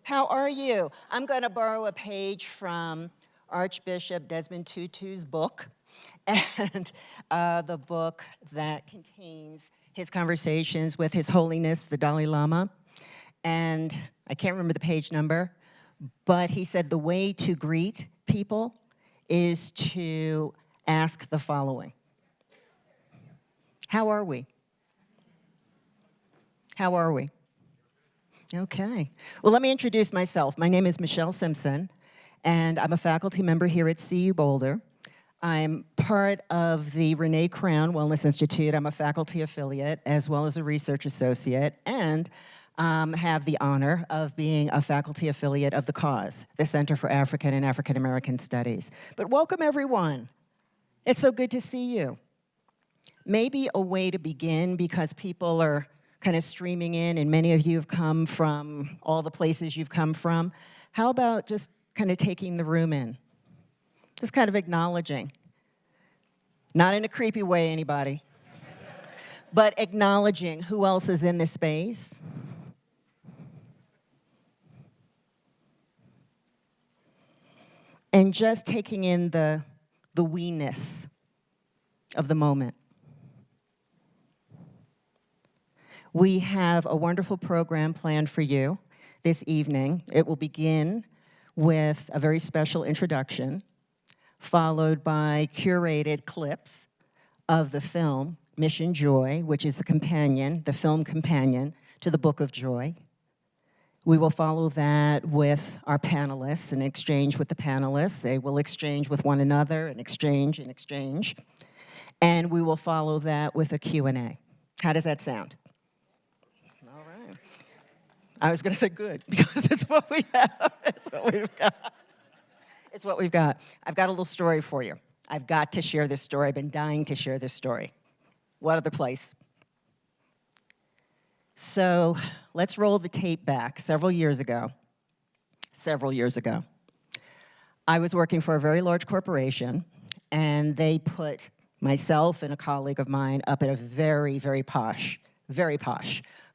How are you? I'm going to borrow a page from Archbishop Desmond Tutu's book, and the book that contains his conversations with His Holiness, the Dalai Lama. And I can't remember the page number, but he said the way to greet people is to ask the following. How are we? How are we? Okay. Well, let me introduce myself. My name is Michelle Simpson, and I'm a faculty member here at CU Boulder. I'm part of the Renée Crown Wellness Institute. I'm a faculty affiliate as well as a research associate, and have the honor of being a faculty affiliate of the CAUSE, the Center for African and African American Studies. But welcome, everyone. It's so good to see you. Maybe a way to begin, because people are kind of streaming in, and many of you have come from all the places you've come from. How about just kind of taking the room in? Just kind of acknowledging. Not in a creepy way, anybody. But acknowledging who else is in this space. And just taking in the we-ness of the moment. We have a wonderful program planned for you this evening. It will begin with a very special introduction, followed by curated clips of the film Mission Joy, which is the film companion to the Book of Joy. We will follow that with our panelists, an exchange with the panelists. They will exchange with one another, an exchange. And we will follow that with a Q&A. How does that sound? All right. I was going to say good, because it's what we have. It's what we've got. It's what we've got. I've got a little story for you. I've got to share this story. I've been dying to share this story. What other place? So let's roll the tape back several years ago. I was working for a very large corporation, and they put myself and a colleague of mine up at a very, very posh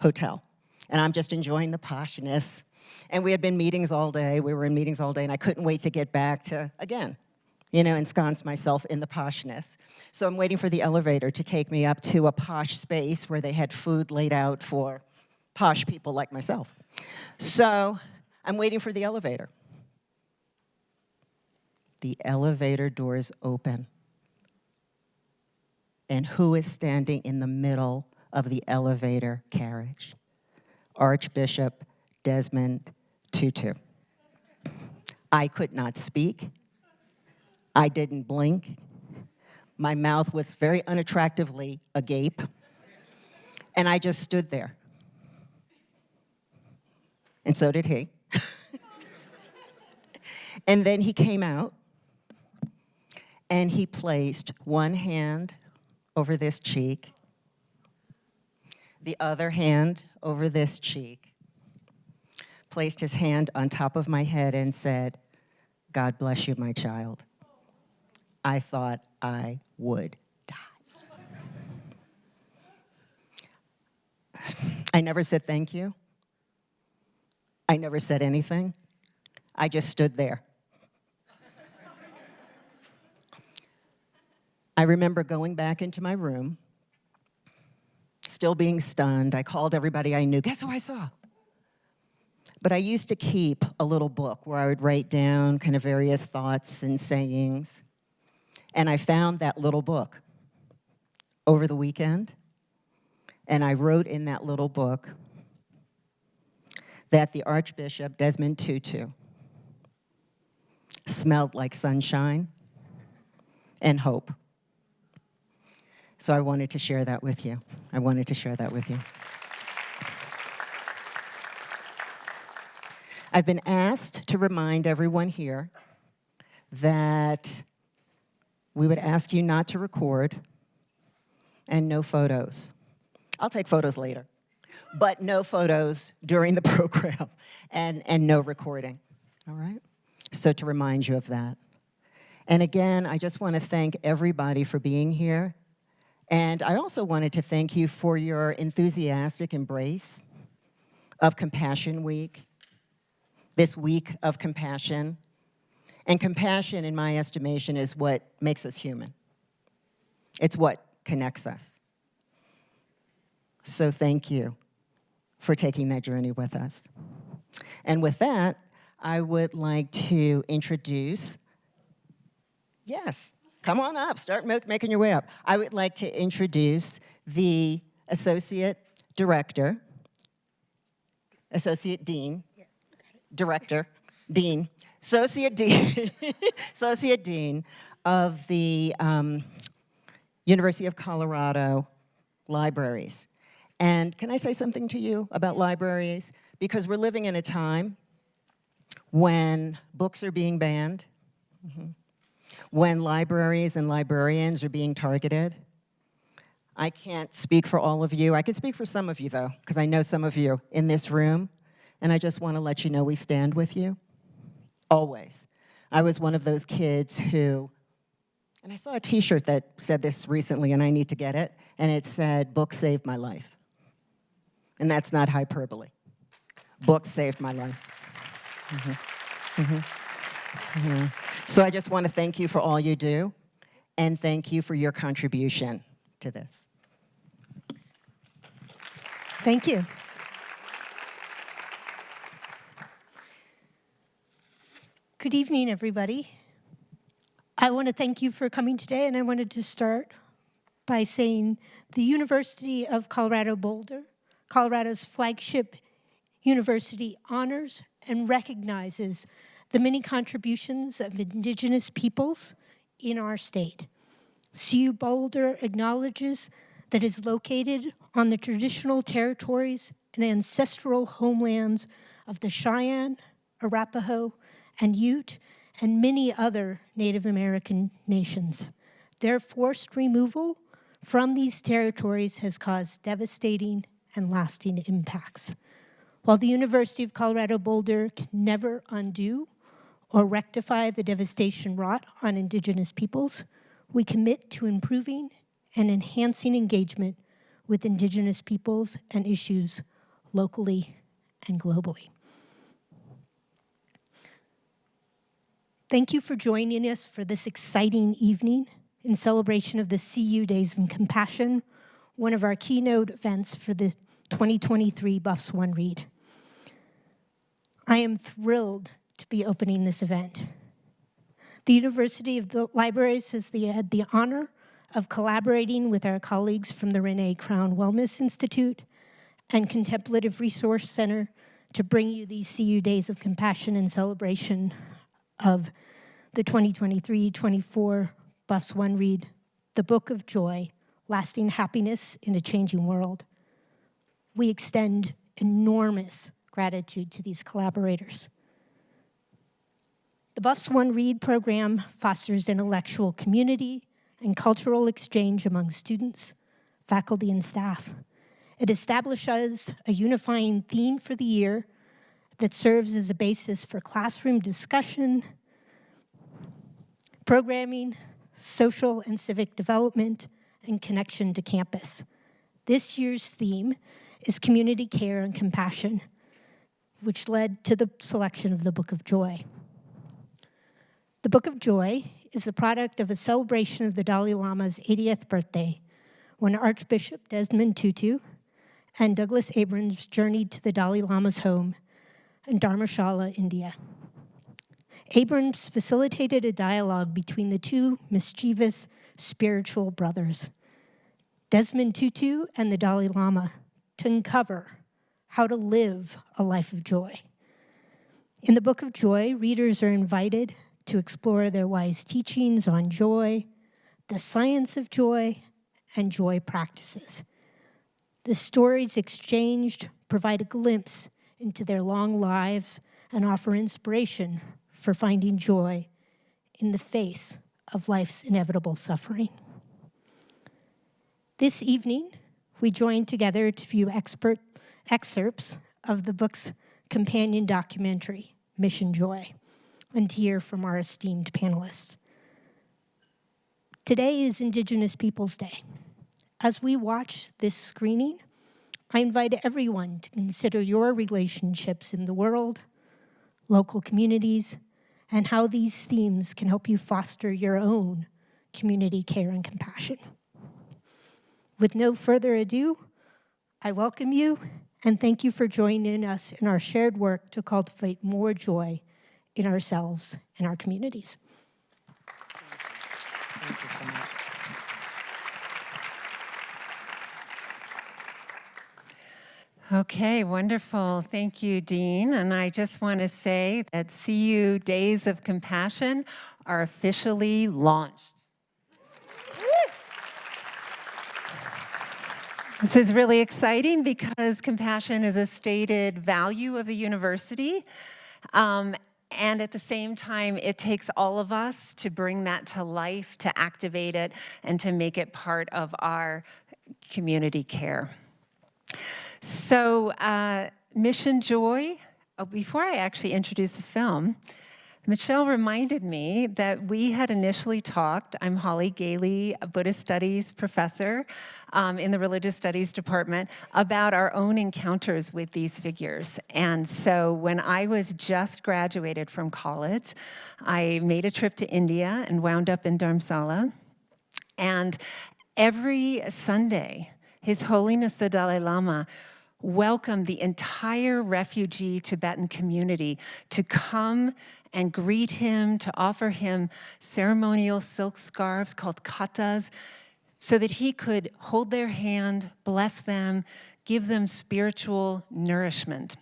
hotel. And I'm just enjoying the poshness. And we had been meetings all day. We were in meetings all day, and I couldn't wait to get back to, again, ensconce myself in the poshness. So I'm waiting for the elevator to take me up to a posh space where they had food laid out for posh people like myself. So I'm waiting for the elevator. The elevator doors open. And who is standing in the middle of the elevator carriage? Archbishop Desmond Tutu. I could not speak. I didn't blink. My mouth was very unattractively agape. And I just stood there. And so did he. And then he came out, and he placed one hand over this cheek, the other hand over this cheek, placed his hand on top of my head and said, "God bless you, my child." I thought I would die. I never said thank you. I never said anything. I just stood there. I remember going back into my room, still being stunned. I called everybody I knew. Guess who I saw? But I used to keep a little book where I would write down kind of various thoughts and sayings. And I found that little book over the weekend, and I wrote in that little book that the Archbishop, Desmond Tutu, smelled like sunshine and hope. So I wanted to share that with you. I've been asked to remind everyone here that we would ask you not to record and no photos. I'll take photos later, but no photos during the program and no recording, all right? So to remind you of that. And again, I just want to thank everybody for being here. And I also wanted to thank you for your enthusiastic embrace of Compassion Week this week of compassion. And compassion, in my estimation, is what makes us human. It's what connects us. So thank you for taking that journey with us. And with that, I would like to introduce, yes, come on up, start making your way up. I would like to introduce the Associate Director, Associate Dean, Director, Dean, Associate Dean, Associate Dean of the University of Colorado Libraries. And can I say something to you about libraries? Because we're living in a time when books are being banned, when libraries and librarians are being targeted. I can't speak for all of you. I can speak for some of you, though, because I know some of you in this room, and I just want to let you know we stand with you, always. I was one of those kids who, and I saw a T-shirt that said this recently, and I need to get it, and it said, "Books saved my life." And that's not hyperbole. Books saved my life. So I just want to thank you for all you do, and thank you for your contribution to this. Thank you. Good evening, everybody. I want to thank you for coming today, and I wanted to start by saying the University of Colorado Boulder, Colorado's flagship university, honors and recognizes the many contributions of Indigenous peoples in our state. CU Boulder acknowledges that it is located on the traditional territories and ancestral homelands of the Cheyenne, Arapaho, and Ute, and many other Native American nations. Their forced removal from these territories has caused devastating and lasting impacts. While the University of Colorado Boulder can never undo or rectify the devastation wrought on Indigenous peoples, we commit to improving and enhancing engagement with Indigenous peoples and issues locally and globally. Thank you for joining us for this exciting evening in celebration of the CU Days of Compassion, one of our keynote events for the 2023 Buffs One Read. I am thrilled to be opening this event. The University of the Libraries has had the honor of collaborating with our colleagues from the Renée Crown Wellness Institute and Contemplative Resource Center to bring you these CU Days of Compassion in celebration of the 2023-24 Buffs One Read, The Book of Joy, Lasting Happiness in a Changing World. We extend enormous gratitude to these collaborators. The Buffs One Read program fosters intellectual community and cultural exchange among students, faculty, and staff. It establishes a unifying theme for the year that serves as a basis for classroom discussion, programming, social and civic development, and connection to campus. This year's theme is community care and compassion, which led to the selection of the Book of Joy. The Book of Joy is the product of a celebration of the Dalai Lama's 80th birthday, when Archbishop Desmond Tutu and Douglas Abrams journeyed to the Dalai Lama's home in Dharamshala, India. Abrams facilitated a dialogue between the two mischievous spiritual brothers, Desmond Tutu and the Dalai Lama, to uncover how to live a life of joy. In the Book of Joy, readers are invited to explore their wise teachings on joy, the science of joy, and joy practices. The stories exchanged provide a glimpse into their long lives and offer inspiration for finding joy in the face of life's inevitable suffering. This evening, we joined together to view excerpts of the book's companion documentary, Mission Joy, and to hear from our esteemed panelists. Today is Indigenous Peoples Day. As we watch this screening, I invite everyone to consider your relationships in the world, local communities, and how these themes can help you foster your own community care and compassion. With no further ado, I welcome you and thank you for joining us in our shared work to cultivate more joy in ourselves and our communities. Thank you so much. Okay, wonderful. Thank you, Dean. And I just want to say that CU Days of Compassion are officially launched. This is really exciting because compassion is a stated value of the university. And at the same time, it takes all of us to bring that to life, to activate it, and to make it part of our community care. So, Mission Joy, before I actually introduce the film, Michelle reminded me that we had initially talked. I'm Holly Gailey, a Buddhist Studies professor in the Religious Studies department, about our own encounters with these figures. And so when I was just graduated from college, I made a trip to India and wound up in Dharamsala. And every Sunday, His Holiness the Dalai Lama welcomed the entire refugee Tibetan community to come and greet him, to offer him ceremonial silk scarves called katas, so that he could hold their hand, bless them, give them spiritual nourishment.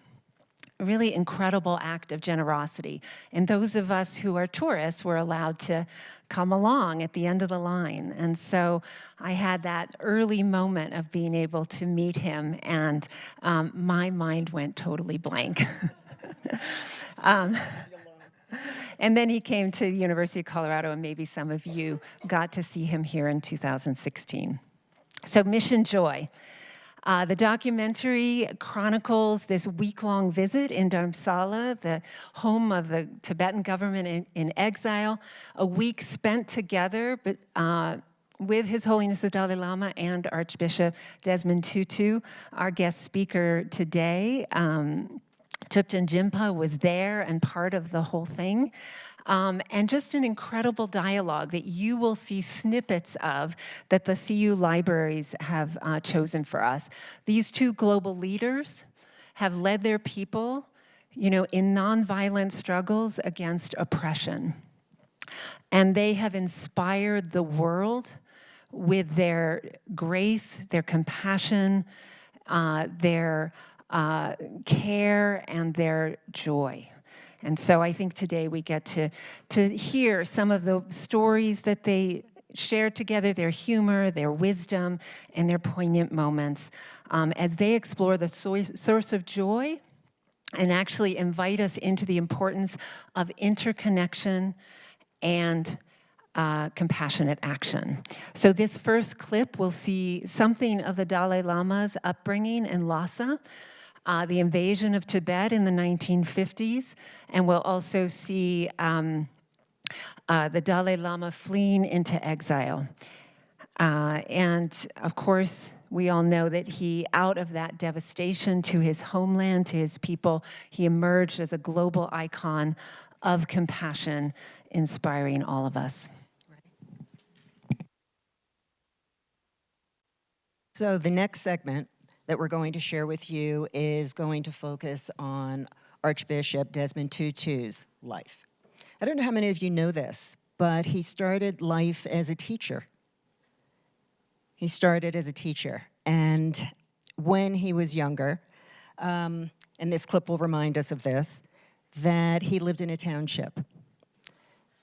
A really incredible act of generosity. And those of us who are tourists were allowed to come along at the end of the line. And so I had that early moment of being able to meet him, and my mind went totally blank. And then he came to the University of Colorado, and maybe some of you got to see him here in 2016. So Mission Joy. The documentary chronicles this week-long visit in Dharamsala, the home of the Tibetan government in exile, a week spent together with His Holiness the Dalai Lama and Archbishop Desmond Tutu, our guest speaker today. Thupten Jinpa was there and part of the whole thing. And just an incredible dialogue that you will see snippets of that the CU libraries have chosen for us. These two global leaders have led their people, in nonviolent struggles against oppression. And they have inspired the world with their grace, their compassion, their care, and their joy. And so I think today we get to hear some of the stories that they shared together, their humor, their wisdom, and their poignant moments as they explore the source of joy and actually invite us into the importance of interconnection and compassionate action. So this first clip, we'll see something of the Dalai Lama's upbringing in Lhasa, the invasion of Tibet in the 1950s, and we'll also see the Dalai Lama fleeing into exile. And of course, we all know that he, out of that devastation to his homeland, to his people, he emerged as a global icon of compassion, inspiring all of us. So the next segment that we're going to share with you is going to focus on Archbishop Desmond Tutu's life. I don't know how many of you know this, but he started life as a teacher. He started as a teacher, and when he was younger, and this clip will remind us of this, that he lived in a township.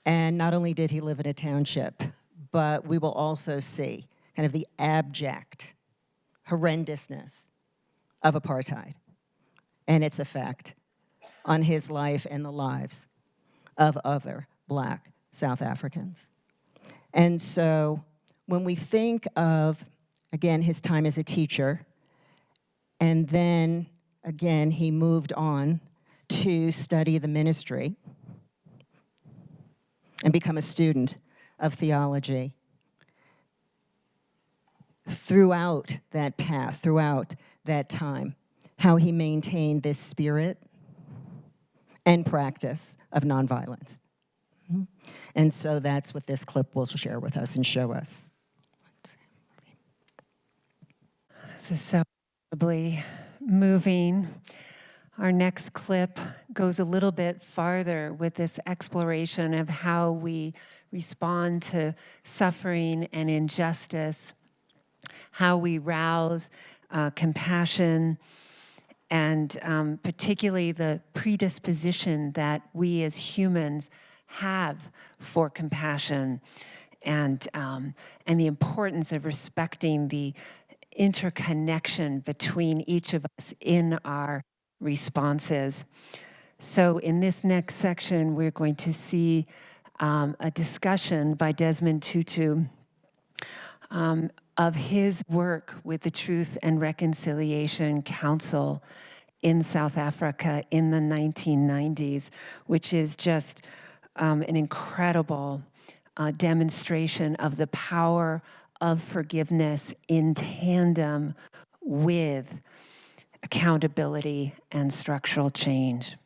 And not only did he live in a township, but we will also see kind of the abject horrendousness of apartheid and its effect on his life and the lives of other Black South Africans. And so when we think of, again, his time as a teacher, and then, again, he moved on to study the ministry and become a student of theology. Throughout that path, throughout that time, how he maintained this spirit and practice of nonviolence. And so that's what this clip will share with us and show us. This is so incredibly moving. Our next clip goes a little bit farther with this exploration of how we respond to suffering and injustice, how we rouse compassion, and particularly the predisposition that we as humans have for compassion, and the importance of respecting the interconnection between each of us in our responses. So in this next section, we're going to see a discussion by Desmond Tutu of his work with the Truth and Reconciliation Council in South Africa in the 1990s, which is just an incredible demonstration of the power of forgiveness in tandem with accountability and structural change.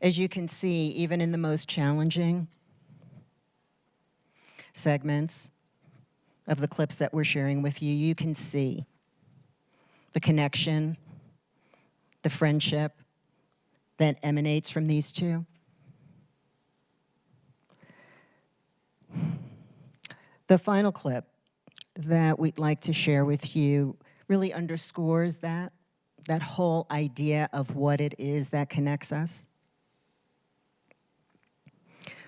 As you can see, even in the most challenging segments of the clips that we're sharing with you, you can see the connection, the friendship that emanates from these two. The final clip that we'd like to share with you really underscores that whole idea of what it is that connects us.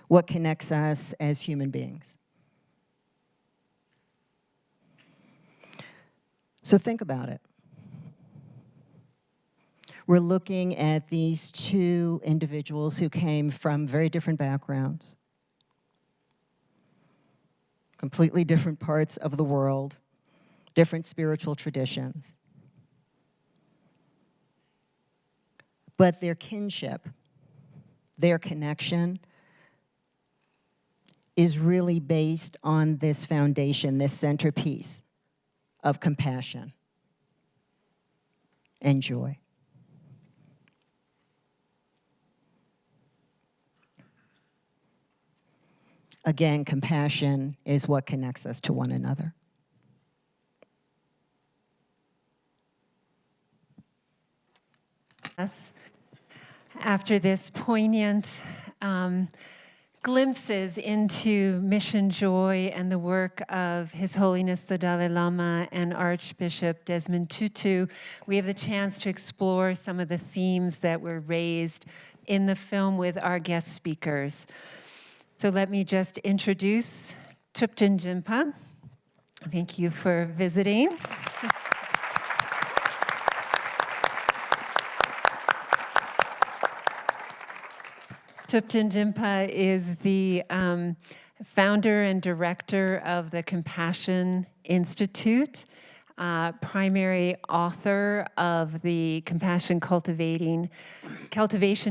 What connects us as human beings. So think about it. We're looking at these two individuals who came from very different backgrounds, completely different parts of the world, different spiritual traditions. But their kinship, their connection, is really based on this foundation, this centerpiece of compassion and joy. Again, compassion is what connects us to one another. After this poignant glimpses into mission joy and the work of His Holiness the Dalai Lama and Archbishop Desmond Tutu, we have the chance to explore some of the themes that were raised in the film with our guest speakers. So let me just introduce Thupten Jinpa. Thank you for visiting. Thupten Jinpa is the founder and director of the Compassion Institute, primary author of the Compassion Cultivation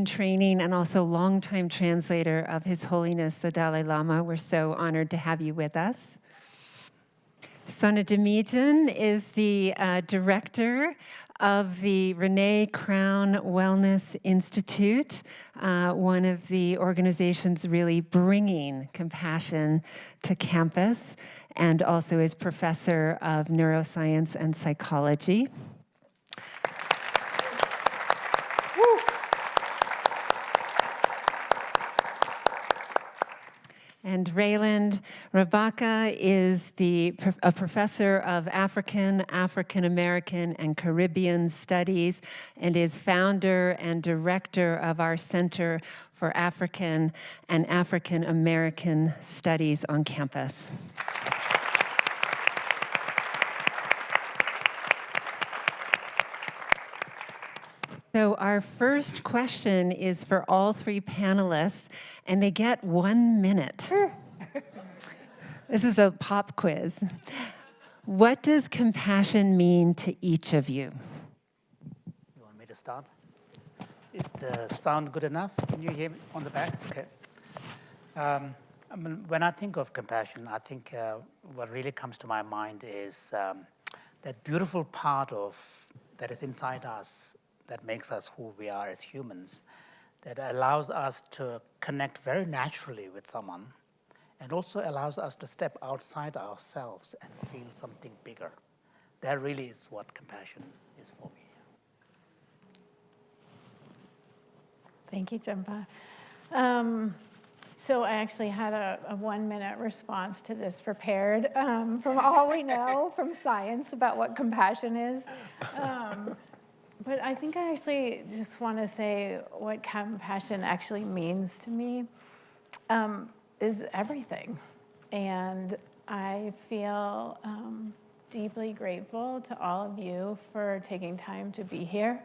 Training, and also longtime translator of His Holiness the Dalai Lama. We're so honored to have you with us. Sona Dimidjian is the director of the Renée Crown Wellness Institute, one of the organizations really bringing compassion to campus, and also is professor of neuroscience and psychology. And Reiland Rabaka is a professor of African, African American, and Caribbean Studies, and is founder and director of our Center for African and African American Studies on campus. So our first question is for all three panelists, and they get 1 minute. This is a pop quiz. What does compassion mean to each of you? You want me to start? Is the sound good enough? Can you hear me on the back? Okay. I mean, when I think of compassion, I think what really comes to my mind is that beautiful part that is inside us that makes us who we are as humans, that allows us to connect very naturally with someone, and also allows us to step outside ourselves and feel something bigger. That really is what compassion is for me. Thank you, Jinpa. So I actually had a 1-minute response to this prepared from all we know from science about what compassion is. But I think I actually just want to say what compassion actually means to me is everything. And I feel deeply grateful to all of you for taking time to be here.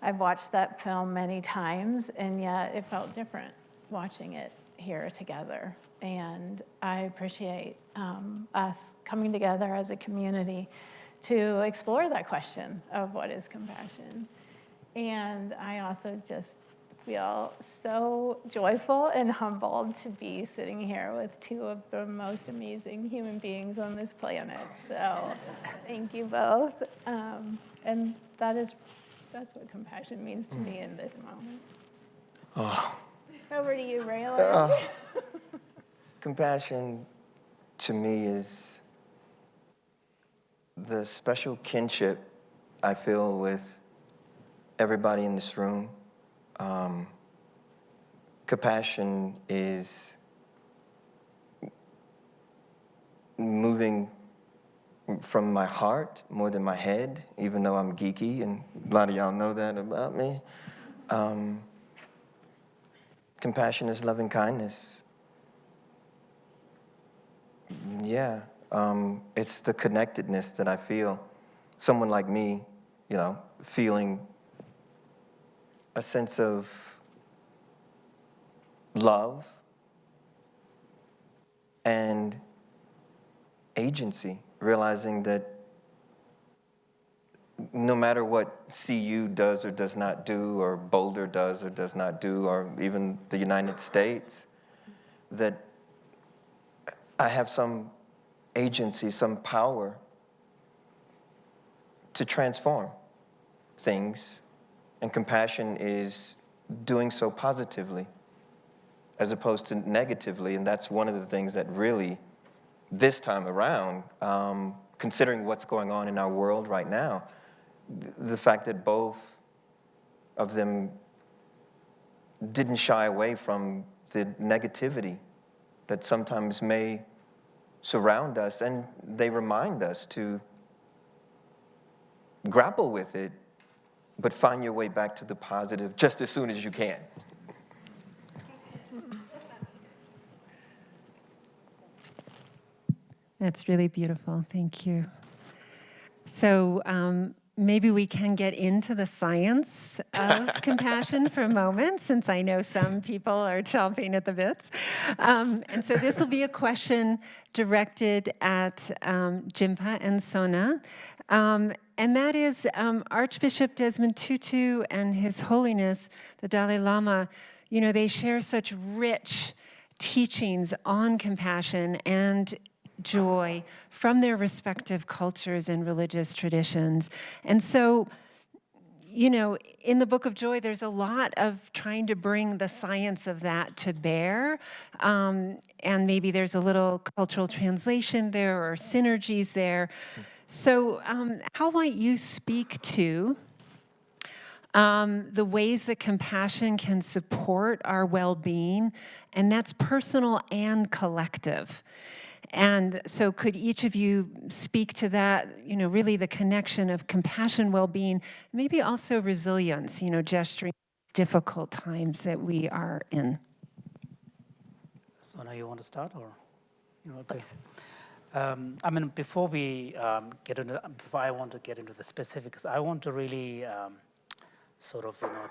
I've watched that film many times, and yet it felt different watching it here together. And I appreciate us coming together as a community to explore that question of what is compassion. And I also just feel so joyful and humbled to be sitting here with two of the most amazing human beings on this planet. So thank you both. And that's what compassion means to me in this moment. Oh. Over to you, Reiland. Compassion to me is the special kinship I feel with everybody in this room. Compassion is moving from my heart more than my head, even though I'm geeky, and a lot of y'all know that about me. Compassion is loving kindness. Yeah, it's the connectedness that I feel. Someone like me, feeling a sense of love and agency, realizing that no matter what CU does or does not do, or Boulder does or does not do, or even the United States, that I have some agency, some power to transform things. And compassion is doing so positively as opposed to negatively. And that's one of the things that really, this time around, considering what's going on in our world right now, the fact that both of them didn't shy away from the negativity that sometimes may surround us, and they remind us to grapple with it, but find your way back to the positive just as soon as you can. That's really beautiful. Thank you. So maybe we can get into the science of compassion for a moment, since I know some people are chomping at the bits. And so this will be a question directed at Jinpa and Sona. And that is Archbishop Desmond Tutu and His Holiness, the Dalai Lama, they share such rich teachings on compassion and joy from their respective cultures and religious traditions. And so, in the Book of Joy, there's a lot of trying to bring the science of that to bear. And maybe there's a little cultural translation there or synergies there. So how might you speak to the ways that compassion can support our well-being, and that's personal and collective? And so could each of you speak to that, really the connection of compassion, well-being, maybe also resilience, gesturing difficult times that we are in? Sona, you want to start, or okay? Before I want to get into the specifics, I want to really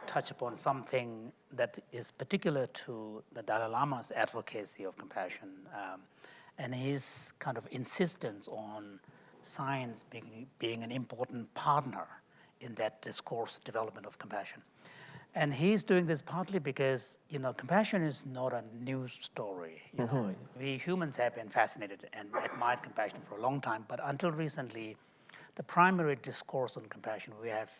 touch upon something that is particular to the Dalai Lama's advocacy of compassion, and his kind of insistence on science being an important partner in that discourse development of compassion. And he's doing this partly because, compassion is not a new story. We humans have been fascinated and admired compassion for a long time, but until recently, the primary discourse on compassion we have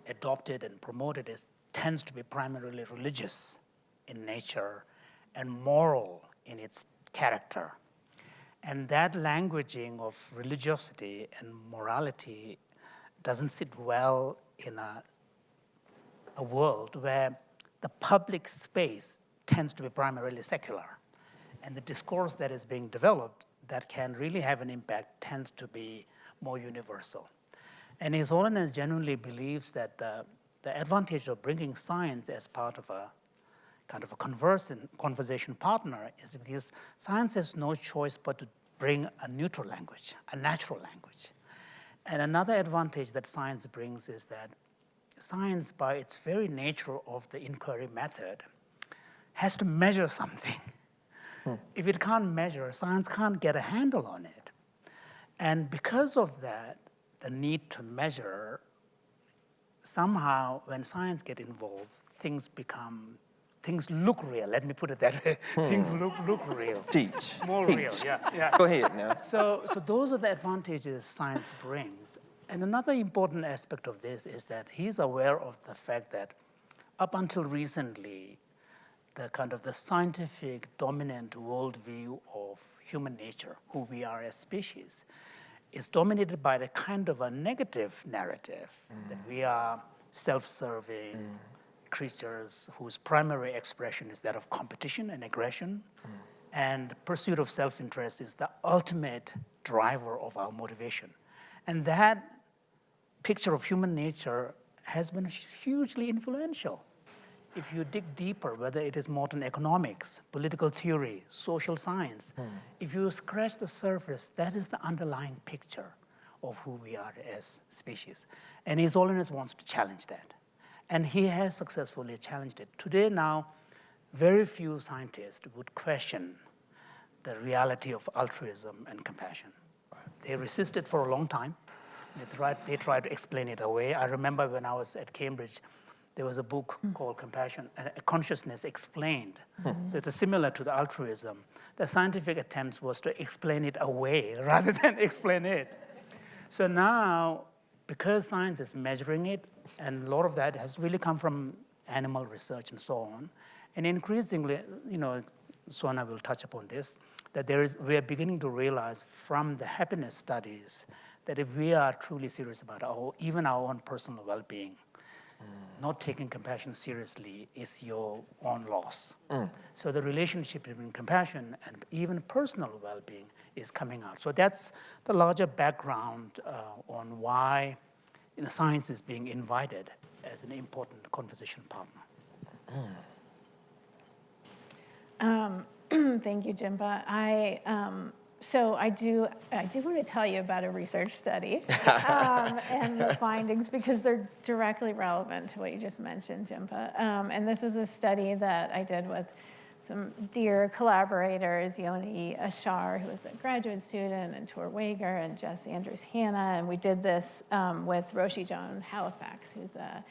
adopted and promoted tends to be primarily religious in nature and moral in its character. And that languaging of religiosity and morality doesn't sit well in a world where the public space tends to be primarily secular. And the discourse that is being developed that can really have an impact tends to be more universal. And His Holiness genuinely believes that the advantage of bringing science as part of a kind of a conversation partner is because science has no choice but to bring a neutral language, a natural language. And another advantage that science brings is that science, by its very nature of the inquiry method, has to measure something. If it can't measure, science can't get a handle on it. And because of that, the need to measure, somehow when science gets involved, things look real. Let me put it that way. Things look real. Teach. More Teach. real, yeah. Go ahead now. So those are the advantages science brings. And another important aspect of this is that he's aware of the fact that up until recently, the scientific dominant worldview of human nature, who we are as species, is dominated by the kind of a negative narrative that we are self-serving creatures whose primary expression is that of competition and aggression, and pursuit of self-interest is the ultimate driver of our motivation. And that picture of human nature has been hugely influential. If you dig deeper, whether it is modern economics, political theory, social science, if you scratch the surface, that is the underlying picture of who we are as species. And His Holiness wants to challenge that. And he has successfully challenged it. Today now, very few scientists would question the reality of altruism and compassion. They resisted for a long time. They tried to explain it away. I remember when I was at Cambridge, there was a book called Compassion, Consciousness Explained. So it's similar to the altruism. The scientific attempt was to explain it away rather than explain it. So now, because science is measuring it, and a lot of that has really come from animal research and so on, and increasingly, Sona will touch upon this, that we are beginning to realize from the happiness studies that if we are truly serious about even our own personal well-being, not taking compassion seriously is your own loss. So the relationship between compassion and even personal well-being is coming out. So that's the larger background on why science is being invited as an important conversation partner. Thank you, Jinpa. So I do want to tell you about a research study and the findings, because they're directly relevant to what you just mentioned, Jinpa. And this was a study that I did with some dear collaborators, Yoni Ashar, who was a graduate student, and Tor Wager, and Jess Andrews-Hanna. And we did this with Roshi Joan Halifax, who's a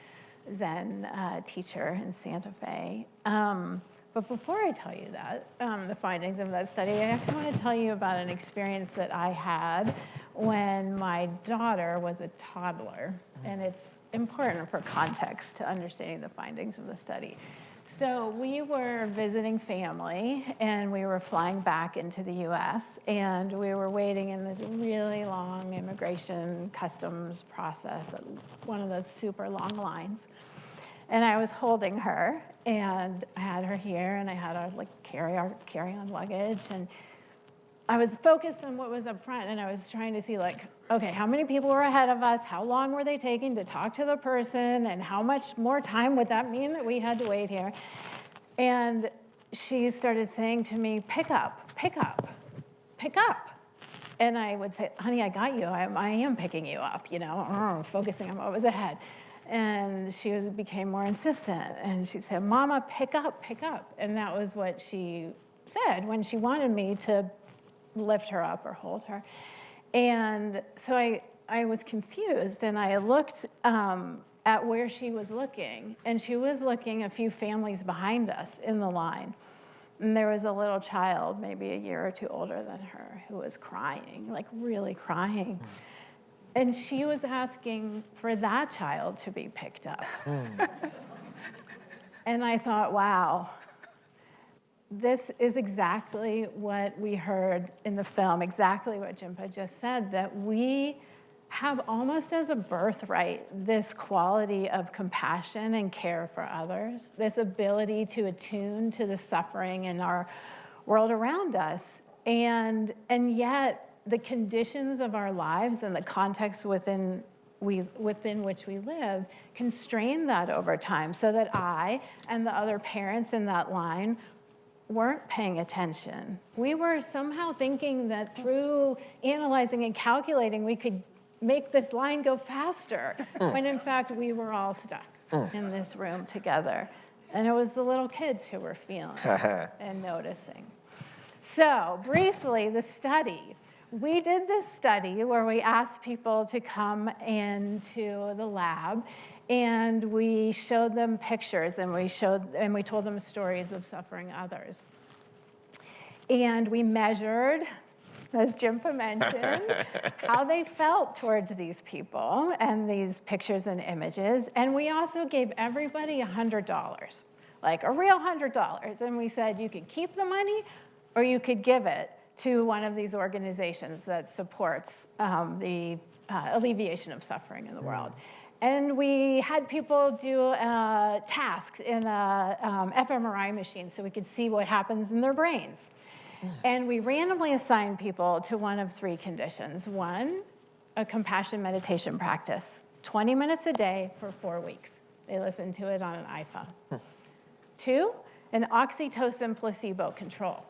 Zen teacher in Santa Fe. But before I tell you that, the findings of that study, I actually want to tell you about an experience that I had when my daughter was a toddler. And it's important for context to understanding the findings of the study. So we were visiting family, and we were flying back into the US, and we were waiting in this really long immigration customs process, one of those super long lines. And I was holding her, and I had her here, and I had her carry-on luggage, and I was focused on what was up front, and I was trying to see, okay, how many people were ahead of us? How long were they taking to talk to the person? And how much more time would that mean that we had to wait here? And she started saying to me, pick up, pick up, pick up. And I would say, honey, I got you. I am picking you up, focusing on what was ahead. And she became more insistent. And she said, Mama, pick up, pick up. And that was what she said when she wanted me to lift her up or hold her. And so I was confused, and I looked at where she was looking, and she was looking a few families behind us in the line. And there was a little child, maybe a year or two older than her, who was crying, like really crying. And she was asking for that child to be picked up. And I thought, wow, this is exactly what we heard in the film, exactly what Jinpa just said, that we have almost as a birthright this quality of compassion and care for others, this ability to attune to the suffering in our world around us. And yet, the conditions of our lives and the context within which we live constrain that over time, so that I and the other parents in that line weren't paying attention. We were somehow thinking that through analyzing and calculating, we could make this line go faster, when in fact we were all stuck in this room together. And it was the little kids who were feeling and noticing. So briefly, the study. We did this study where we asked people to come into the lab, and we showed them pictures, and we told them stories of suffering others. And we measured, as Jinpa mentioned, how they felt towards these people and these pictures and images. And we also gave everybody $100, like a real $100. And we said you could keep the money or you could give it to one of these organizations that supports the alleviation of suffering in the world. And we had people do tasks in a fMRI machine so we could see what happens in their brains. And we randomly assigned people to one of three conditions. One, a compassion meditation practice, 20 minutes a day for 4 weeks. They listened to it on an iPhone. Two, an oxytocin placebo control.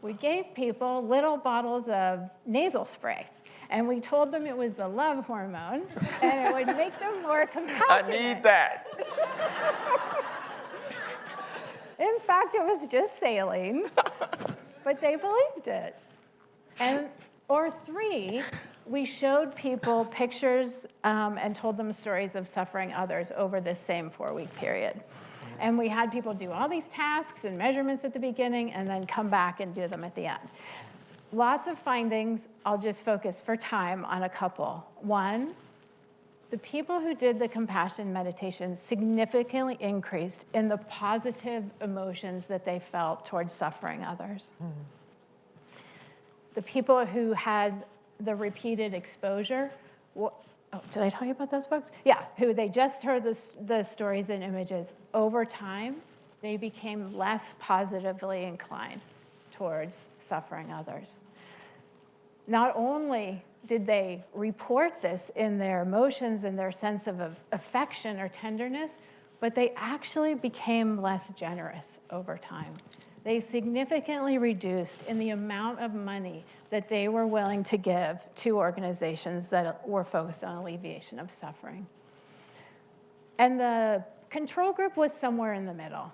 We gave people little bottles of nasal spray, and we told them it was the love hormone, and it would make them more compassionate. I need that. In fact, it was just saline, but they believed it. Or three, we showed people pictures and told them stories of suffering others over this same 4-week period. And we had people do all these tasks and measurements at the beginning and then come back and do them at the end. Lots of findings. I'll just focus for time on a couple. One, the people who did the compassion meditation significantly increased in the positive emotions that they felt towards suffering others. The people who had the repeated exposure, did I tell you about those folks? Yeah, who they just heard the stories and images. Over time, they became less positively inclined towards suffering others. Not only did they report this in their emotions and their sense of affection or tenderness, but they actually became less generous over time. They significantly reduced in the amount of money that they were willing to give to organizations that were focused on alleviation of suffering. And the control group was somewhere in the middle.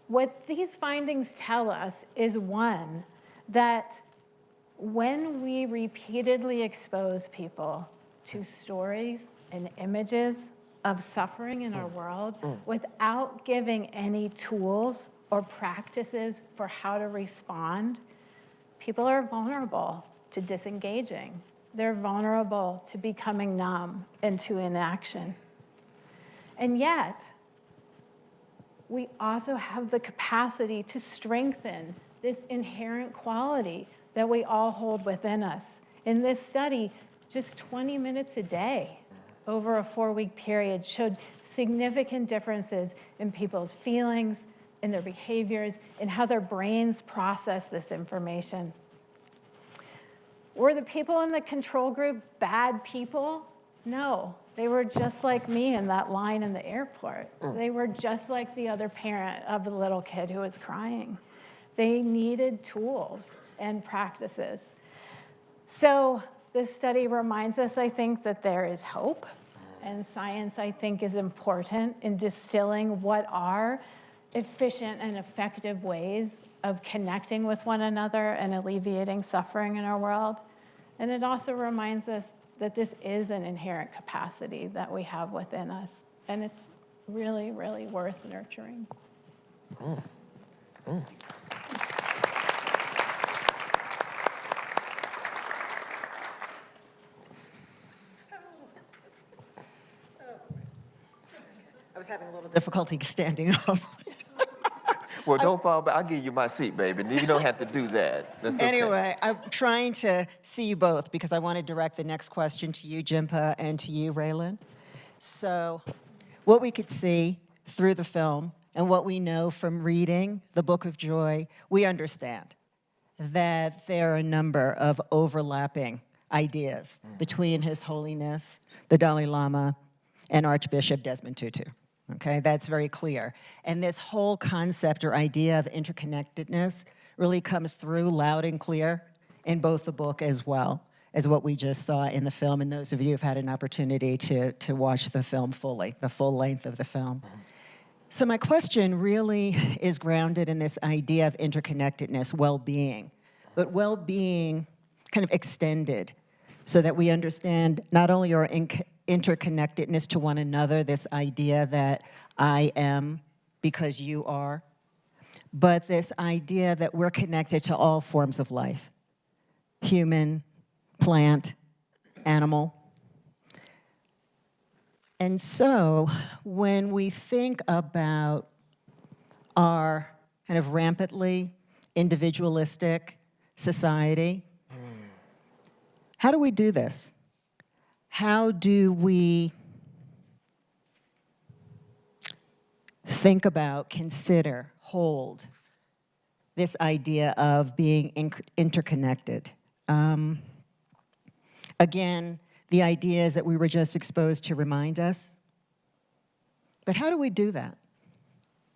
What these findings tell us is, one, that when we repeatedly expose people to stories and images of suffering in our world without giving any tools or practices for how to respond, people are vulnerable to disengaging. They're vulnerable to becoming numb and to inaction. And yet, we also have the capacity to strengthen this inherent quality that we all hold within us. In this study, just 20 minutes a day over a 4-week period showed significant differences in people's feelings, in their behaviors, in how their brains process this information. Were the people in the control group bad people? No, they were just like me in that line in the airport. They were just like the other parent of the little kid who was crying. They needed tools and practices. So this study reminds us, I think, that there is hope. And science, I think, is important in distilling what are efficient and effective ways of connecting with one another and alleviating suffering in our world. And it also reminds us that this is an inherent capacity that we have within us. And it's really, really worth nurturing. I was having a little difficulty standing up. Well, don't fall back. I'll give you my seat, baby. You don't have to do that. That's okay. Anyway, I'm trying to see you both because I want to direct the next question to you, Jinpa, and to you, Reiland. So what we could see through the film and what we know from reading the Book of Joy, we understand that there are a number of overlapping ideas between His Holiness, the Dalai Lama, and Archbishop Desmond Tutu. Okay, that's very clear. And this whole concept or idea of interconnectedness really comes through loud and clear in both the book as well as what we just saw in the film. And those of you who've had an opportunity to watch the film fully, the full length of the film. So my question really is grounded in this idea of interconnectedness, well-being, but well-being kind of extended so that we understand not only our interconnectedness to one another, this idea that I am because you are, but this idea that we're connected to all forms of life, human, plant, animal. And so when we think about our kind of rampantly individualistic society, how do we do this? How do we think about, consider, hold this idea of being interconnected? Again, the ideas that we were just exposed to remind us. But how do we do that?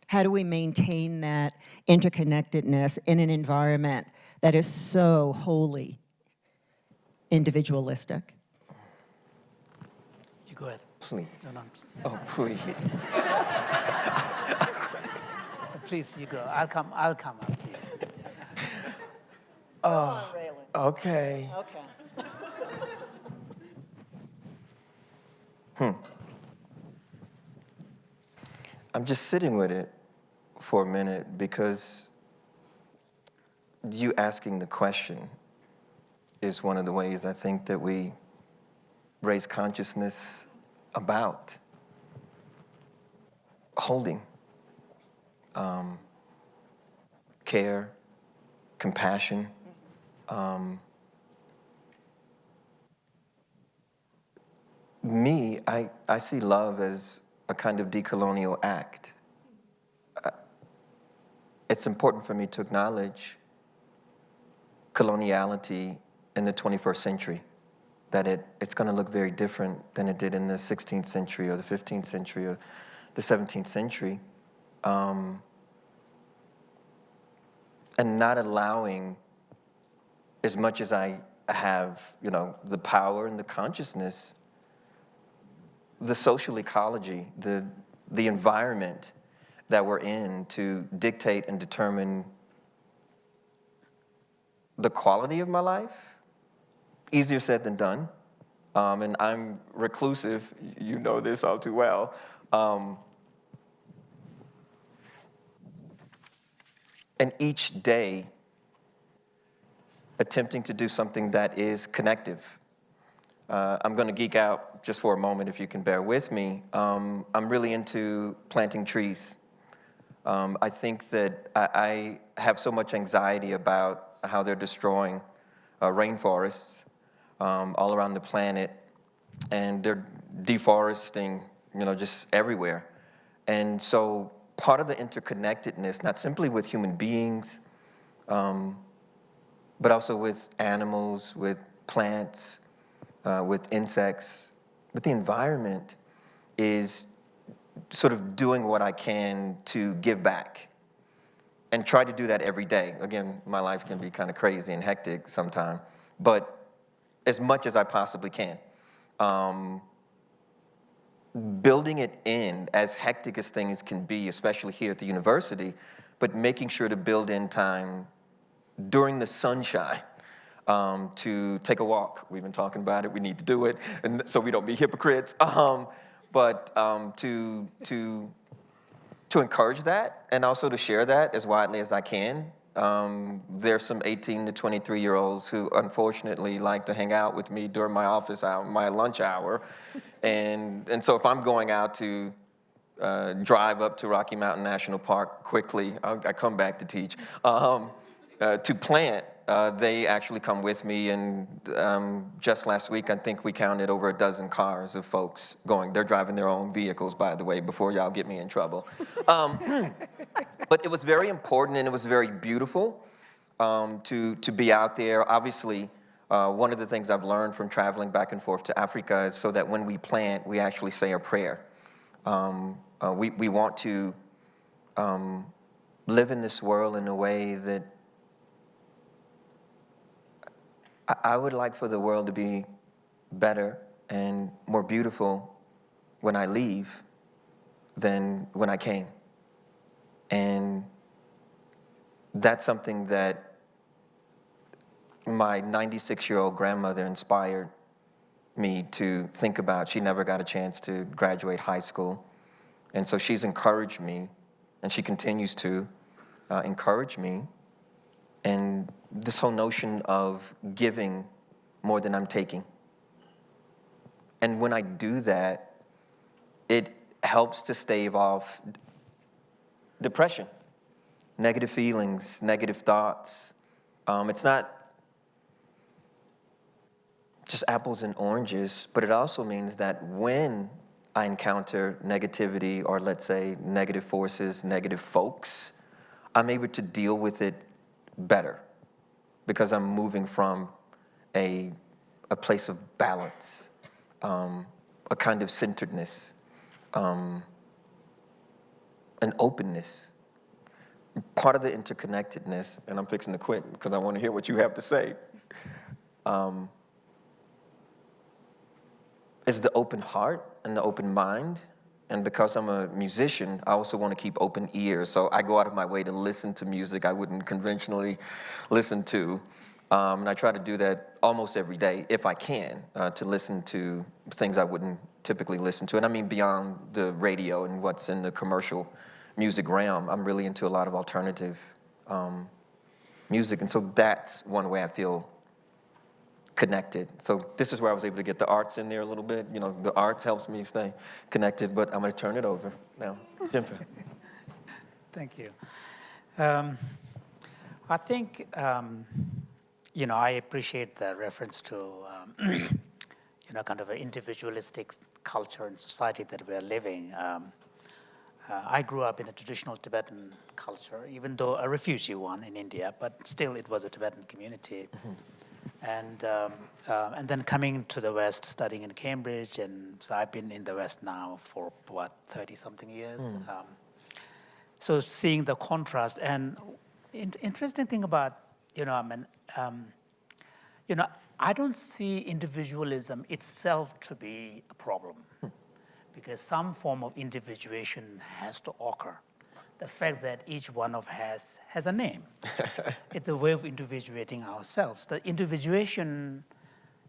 How do we maintain that interconnectedness in an environment that is so wholly individualistic? You go ahead. Please. No. Oh, please. Please, you go. I'll come up to you. Okay. Okay. I'm just sitting with it for a minute because you asking the question is one of the ways I think that we raise consciousness about holding, care, compassion. I see love as a kind of decolonial act. It's important for me to acknowledge coloniality in the 21st century, that it's going to look very different than it did in the 16th century or the 15th century or the 17th century. And not allowing, as much as I have, the power and the consciousness, the social ecology, the environment that we're in to dictate and determine the quality of my life. Easier said than done. And I'm reclusive, you know this all too well. And each day, attempting to do something that is connective. I'm going to geek out just for a moment, if you can bear with me. I'm really into planting trees. I think that I have so much anxiety about how they're destroying rainforests all around the planet, and they're deforesting, just everywhere. And so part of the interconnectedness, not simply with human beings, but also with animals, with plants, with insects, with the environment, is sort of doing what I can to give back and try to do that every day. Again, my life can be kind of crazy and hectic sometimes, but as much as I possibly can. Building it in, as hectic as things can be, especially here at the university, but making sure to build in time during the sunshine to take a walk. We've been talking about it. We need to do it, and so we don't be hypocrites. But to encourage that, and also to share that as widely as I can. There's some 18 to 23-year-olds who unfortunately like to hang out with me during my office hour, my lunch hour, and so if I'm going out to drive up to Rocky Mountain National Park quickly, I come back to teach, to plant. They actually come with me, and just last week, I think we counted over a dozen cars of folks going. They're driving their own vehicles, by the way, before y'all get me in trouble. But it was very important, and it was very beautiful to be out there. Obviously, one of the things I've learned from traveling back and forth to Africa is so that when we plant, we actually say a prayer. We want to live in this world in a way that I would like for the world to be better and more beautiful when I leave than when I came. And that's something that my 96-year-old grandmother inspired me to think about. She never got a chance to graduate high school. And so she's encouraged me, and she continues to encourage me. And this whole notion of giving more than I'm taking. And when I do that, it helps to stave off depression, negative feelings, negative thoughts. It's not just apples and oranges, but it also means that when I encounter negativity, or let's say negative forces, negative folks, I'm able to deal with it better because I'm moving from a place of balance, a kind of centeredness, an openness. Part of the interconnectedness, and I'm fixing to quit because I want to hear what you have to say, is the open heart and the open mind. And because I'm a musician, I also want to keep open ears. So I go out of my way to listen to music I wouldn't conventionally listen to. And I try to do that almost every day, if I can, to listen to things I wouldn't typically listen to. And I mean beyond the radio and what's in the commercial music realm. I'm really into a lot of alternative music. And so that's one way I feel connected. So this is where I was able to get the arts in there a little bit. You know, the arts helps me stay connected, but I'm going to turn it over now. Jinpa. Thank you. I think, I appreciate the reference to, kind of an individualistic culture and society that we're living. I grew up in a traditional Tibetan culture, even though a refugee one in India, but still it was a Tibetan community. Mm-hmm. And then coming to the West, studying in Cambridge, and so I've been in the West now for, 30-something years. So seeing the contrast, and interesting thing about, I don't see individualism itself to be a problem, because some form of individuation has to occur. The fact that each one of us has a name. It's a way of individuating ourselves. The individuation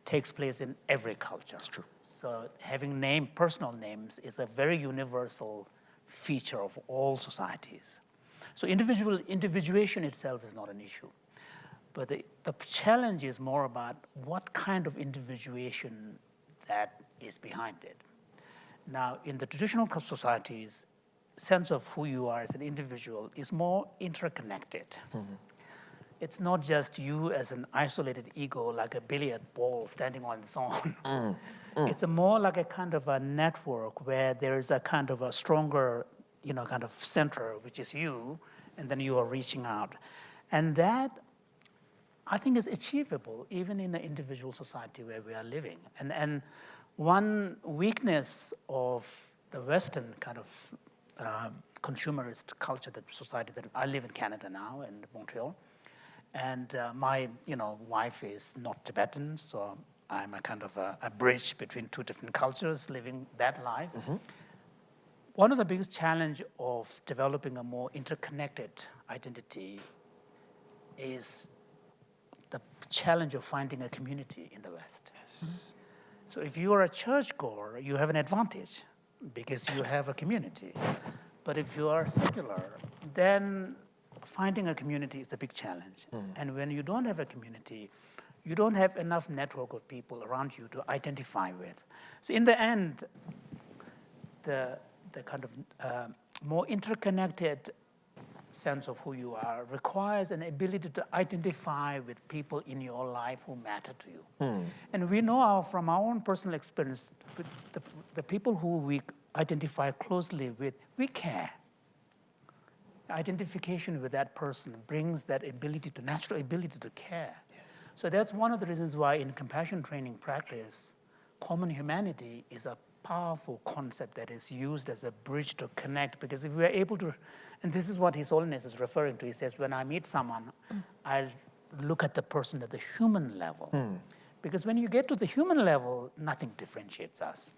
takes place in every culture. That's true. So having personal names is a very universal feature of all societies. So individuation itself is not an issue. But the challenge is more about what kind of individuation that is behind it. Now, in the traditional societies, sense of who you are as an individual is more interconnected. Mm-hmm. It's not just you as an isolated ego, like a billiard ball standing on its own. It's more like a kind of a network where there is a kind of a stronger, kind of center, which is you, and then you are reaching out. And that, I think, is achievable even in the individual society where we are living. And one weakness of the Western kind of consumerist culture, that society that I live in Canada now, in Montreal, and my wife is not Tibetan, so I'm a kind of a bridge between two different cultures, living that life. Mm-hmm. One of the biggest challenge of developing a more interconnected identity is the challenge of finding a community in the West. Yes. So if you are a churchgoer, you have an advantage because you have a community. But if you are secular, then finding a community is a big challenge. And when you don't have a community, you don't have enough network of people around you to identify with. So in the end, the kind of more interconnected sense of who you are requires an ability to identify with people in your life who matter to you. And we know from our own personal experience, with the people who we identify closely with, we care. Identification with that person brings that ability to, natural ability to care. Yes. So that's one of the reasons why in compassion training practice, common humanity is a powerful concept that is used as a bridge to connect, because if we are able to, and this is what His Holiness is referring to, he says, when I meet someone, I look at the person at the human level. Because when you get to the human level, nothing differentiates us.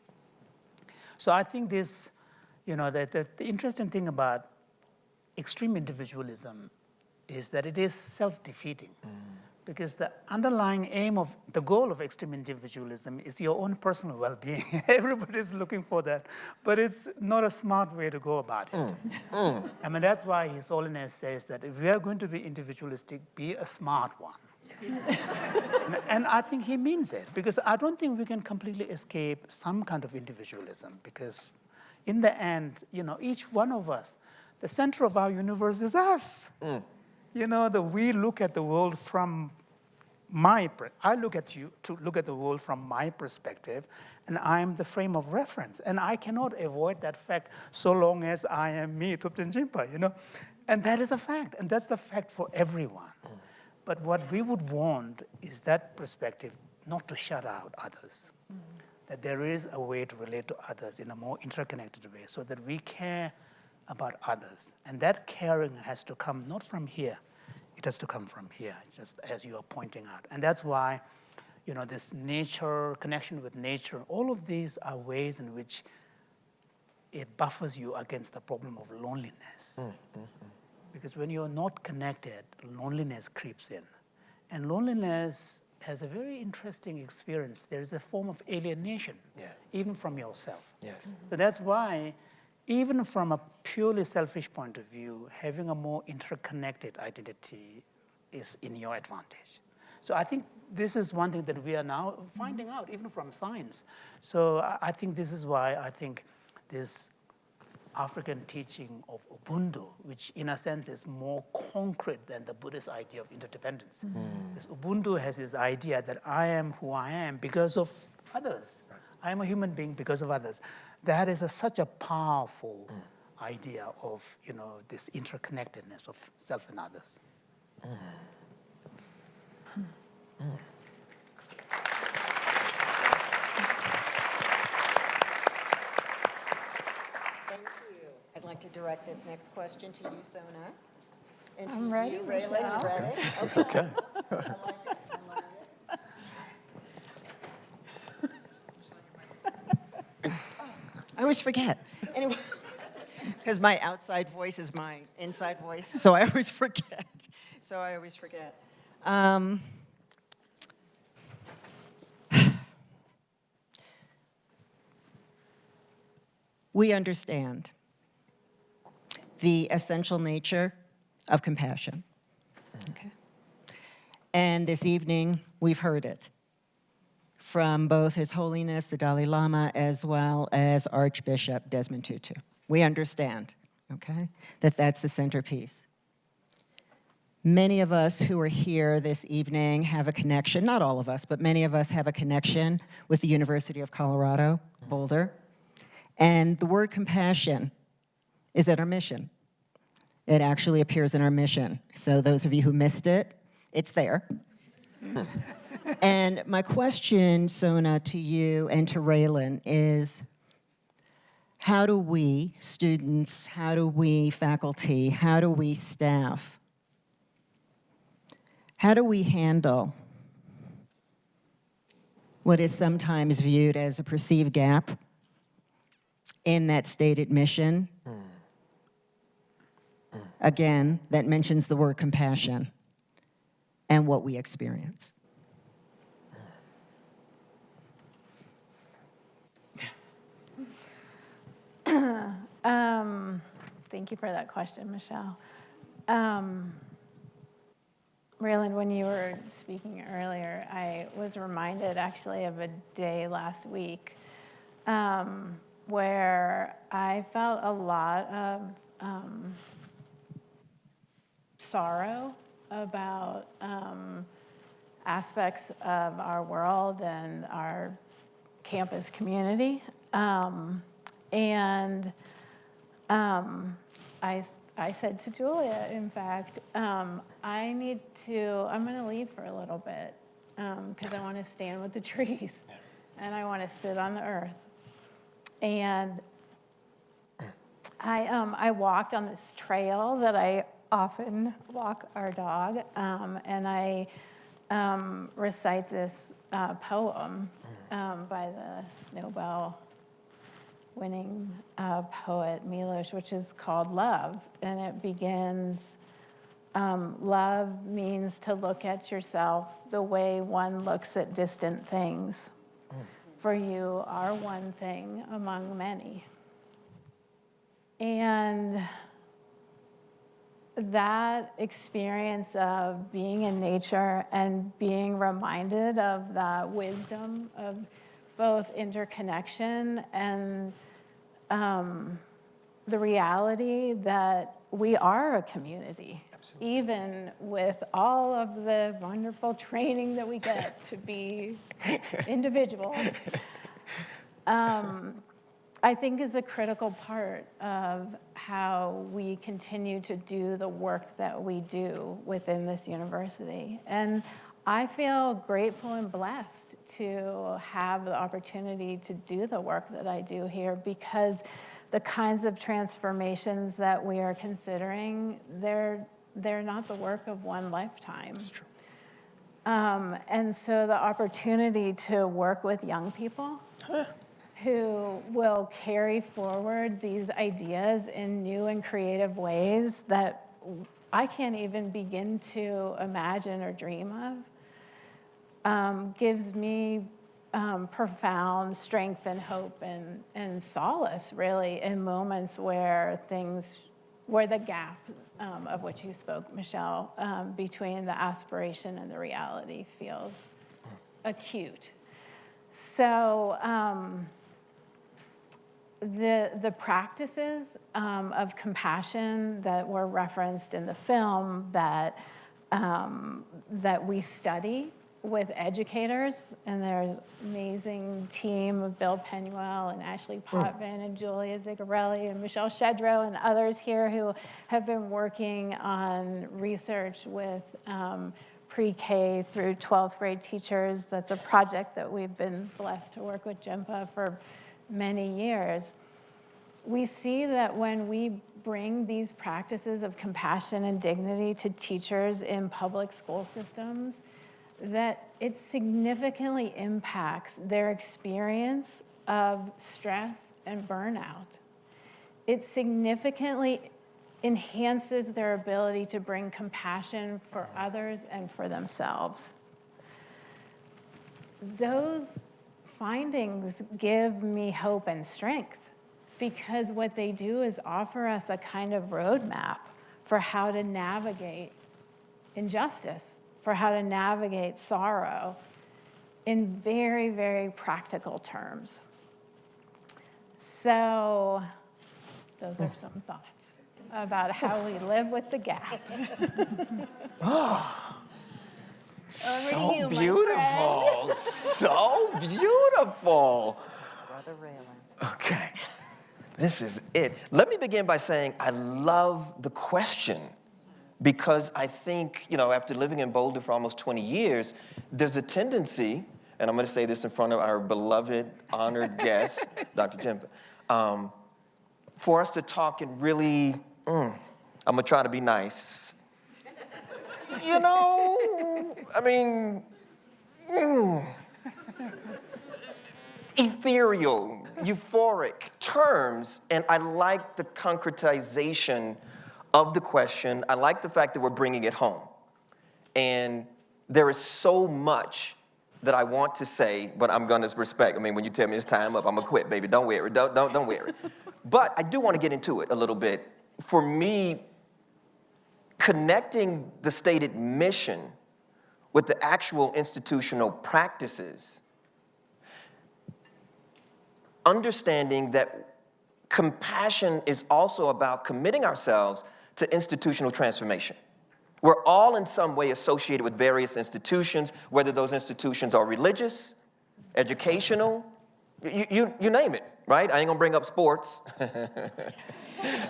So I think this, the interesting thing about extreme individualism is that it is self-defeating. Because the underlying aim of the goal of extreme individualism is your own personal well-being. Everybody's looking for that, but it's not a smart way to go about it. I mean, that's why His Holiness says that if we are going to be individualistic, be a smart one. And I think he means it, because I don't think we can completely escape some kind of individualism, because in the end, each one of us, the center of our universe is us. We look at the world from I look at you to look at the world from my perspective, and I'm the frame of reference. And I cannot avoid that fact so long as I am me, Thupten Jinpa, And that is a fact, and that's the fact for everyone. But what we would want is that perspective not to shut out others, that there is a way to relate to others in a more interconnected way so that we care about others. And that caring has to come not from here, it has to come from here, just as you are pointing out. And that's why, this nature, connection with nature, all of these are ways in which it buffers you against the problem of loneliness. Because when you're not connected, loneliness creeps in. And loneliness has a very interesting experience. There is a form of alienation, even from yourself. Yes. So that's why, even from a purely selfish point of view, having a more interconnected identity is in your advantage. So I think this is one thing that we are now finding out, even from science. So I think this is why I think this African teaching of Ubuntu, which in a sense is more concrete than the Buddhist idea of interdependence. This Ubuntu has this idea that I am who I am because of others. I am a human being because of others. That is such a powerful idea of this interconnectedness of self and others. Thank you. I'd like to direct this next question to you, Sona. And I'm to ready, you, Reiland. Michelle. Ready? Okay. I like it. I always forget. Anyway, because my outside voice is my inside voice, so I always forget. We understand the essential nature of compassion. Okay. And this evening, we've heard it from both His Holiness, the Dalai Lama, as well as Archbishop Desmond Tutu. We understand, okay, that that's the centerpiece. Many of us who are here this evening have a connection, not all of us, but many of us have a connection with the University of Colorado, Boulder. And the word compassion is at our mission. It actually appears in our mission. So those of you who missed it, it's there. And my question, Sona, to you and to Reiland is, how do we, students, how do we, faculty, how do we, staff, how do we handle what is sometimes viewed as a perceived gap in that stated mission? Again, that mentions the word compassion. and what we experience. Thank you for that question, Michelle. Reiland, when you were speaking earlier, I was reminded actually of a day last week where I felt a lot of sorrow about aspects of our world and our campus community. I said to Julia, in fact, I'm going to leave for a little bit because I want to stand with the trees and I want to sit on the earth. And I walked on this trail that I often walk our dog, and I recite this poem by the Nobel-winning poet Miloš, which is called Love. And it begins, love means to look at yourself the way one looks at distant things. For you are one thing among many. And that experience of being in nature and being reminded of the wisdom of both interconnection and the reality that we are a community. Absolutely. Even with all of the wonderful training that we get to be individuals, I think is a critical part of how we continue to do the work that we do within this university. And I feel grateful and blessed to have the opportunity to do the work that I do here, because the kinds of transformations that we are considering, they're not the work of one lifetime. That's true. And so the opportunity to work with young people who will carry forward these ideas in new and creative ways that I can't even begin to imagine or dream of, gives me profound strength and hope and solace, really, in moments where the gap of which you spoke, Michelle, between the aspiration and the reality feels acute. So the practices of compassion that were referenced in the film that we study with educators, and there's an amazing team of Bill Penuel and Ashley Potvin and Julia Zigarelli and Michelle Shedrow and others here who have been working on research with pre-K through 12th grade teachers. That's a project that we've been blessed to work with Jinpa for many years. We see that when we bring these practices of compassion and dignity to teachers in public school systems, that it significantly impacts their experience of stress and burnout. It significantly enhances their ability to bring compassion for others and for themselves. Those findings give me hope and strength, because what they do is offer us a kind of roadmap for how to navigate injustice, for how to navigate sorrow in very, very practical terms. So those are some thoughts about how we live with the gap. So beautiful. So beautiful. Brother Reiland. Okay. This is it. Let me begin by saying I love the question, because I think, after living in Boulder for almost 20 years, there's a tendency, and I'm going to say this in front of our beloved, honored guest, Dr. Jinpa, for us to talk in really, I'm going to try to be nice. Ethereal, euphoric terms, and I like the concretization of the question. I like the fact that we're bringing it home. And there is so much that I want to say, but I'm gonna respect. I mean, when you tell me it's time up, I'm gonna quit, baby. Don't worry, don't worry. But I do want to get into it a little bit. For me, connecting the stated mission with the actual institutional practices, understanding that compassion is also about committing ourselves to institutional transformation. We're all in some way associated with various institutions, whether those institutions are religious, educational, you name it, right? I ain't gonna bring up sports.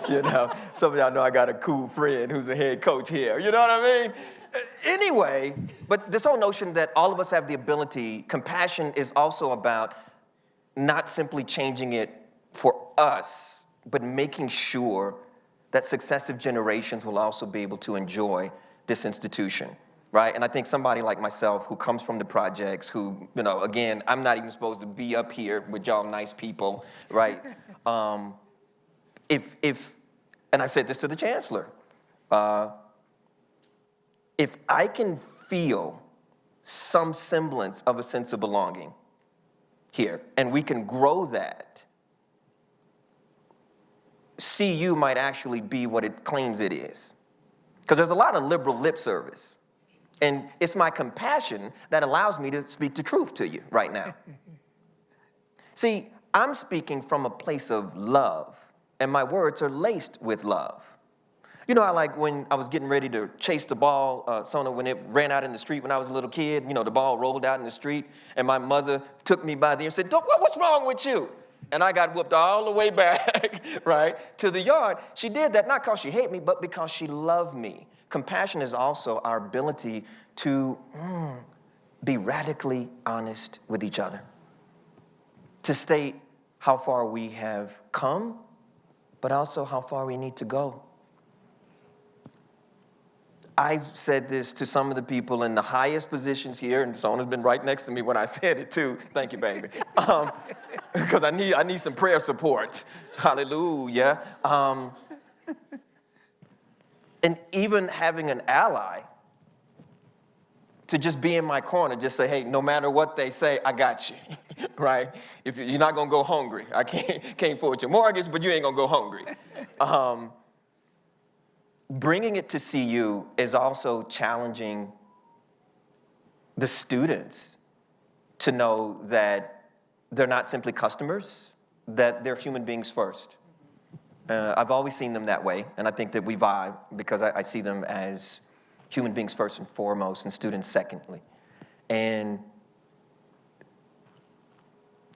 You know, some of y'all know I got a cool friend who's a head coach here. You know what I mean? Anyway, but this whole notion that all of us have the ability, compassion is also about not simply changing it for us, but making sure that successive generations will also be able to enjoy this institution, right? And I think somebody like myself who comes from the projects, who, you know, again, I'm not even supposed to be up here with y'all nice people, right? And I said this to the chancellor, if I can feel some semblance of a sense of belonging here, and we can grow that, CU might actually be what it claims it is. Because there's a lot of liberal lip service. And it's my compassion that allows me to speak the truth to you right now. See, I'm speaking from a place of love, and my words are laced with love. You know, I like when I was getting ready to chase the ball, Sona, when it ran out in the street when I was a little kid, you know, the ball rolled out in the street, and my mother took me by the ear and said, what's wrong with you? And I got whooped all the way back, right, to the yard. She did that not because she hated me, but because she loved me. Compassion is also our ability to be radically honest with each other, to state how far we have come, but also how far we need to go. I've said this to some of the people in the highest positions here, and Sona's been right next to me when I said it too. Thank you, baby. Because I need some prayer support. Hallelujah. And even having an ally to just be in my corner, just say, hey, no matter what they say, I got you, right? If you're not gonna go hungry. I can't afford your mortgage, but you ain't gonna go hungry. Bringing it to CU is also challenging the students to know that they're not simply customers, that they're human beings first. I've always seen them that way, and I think that we vibe because I see them as human beings first and foremost and students secondly. And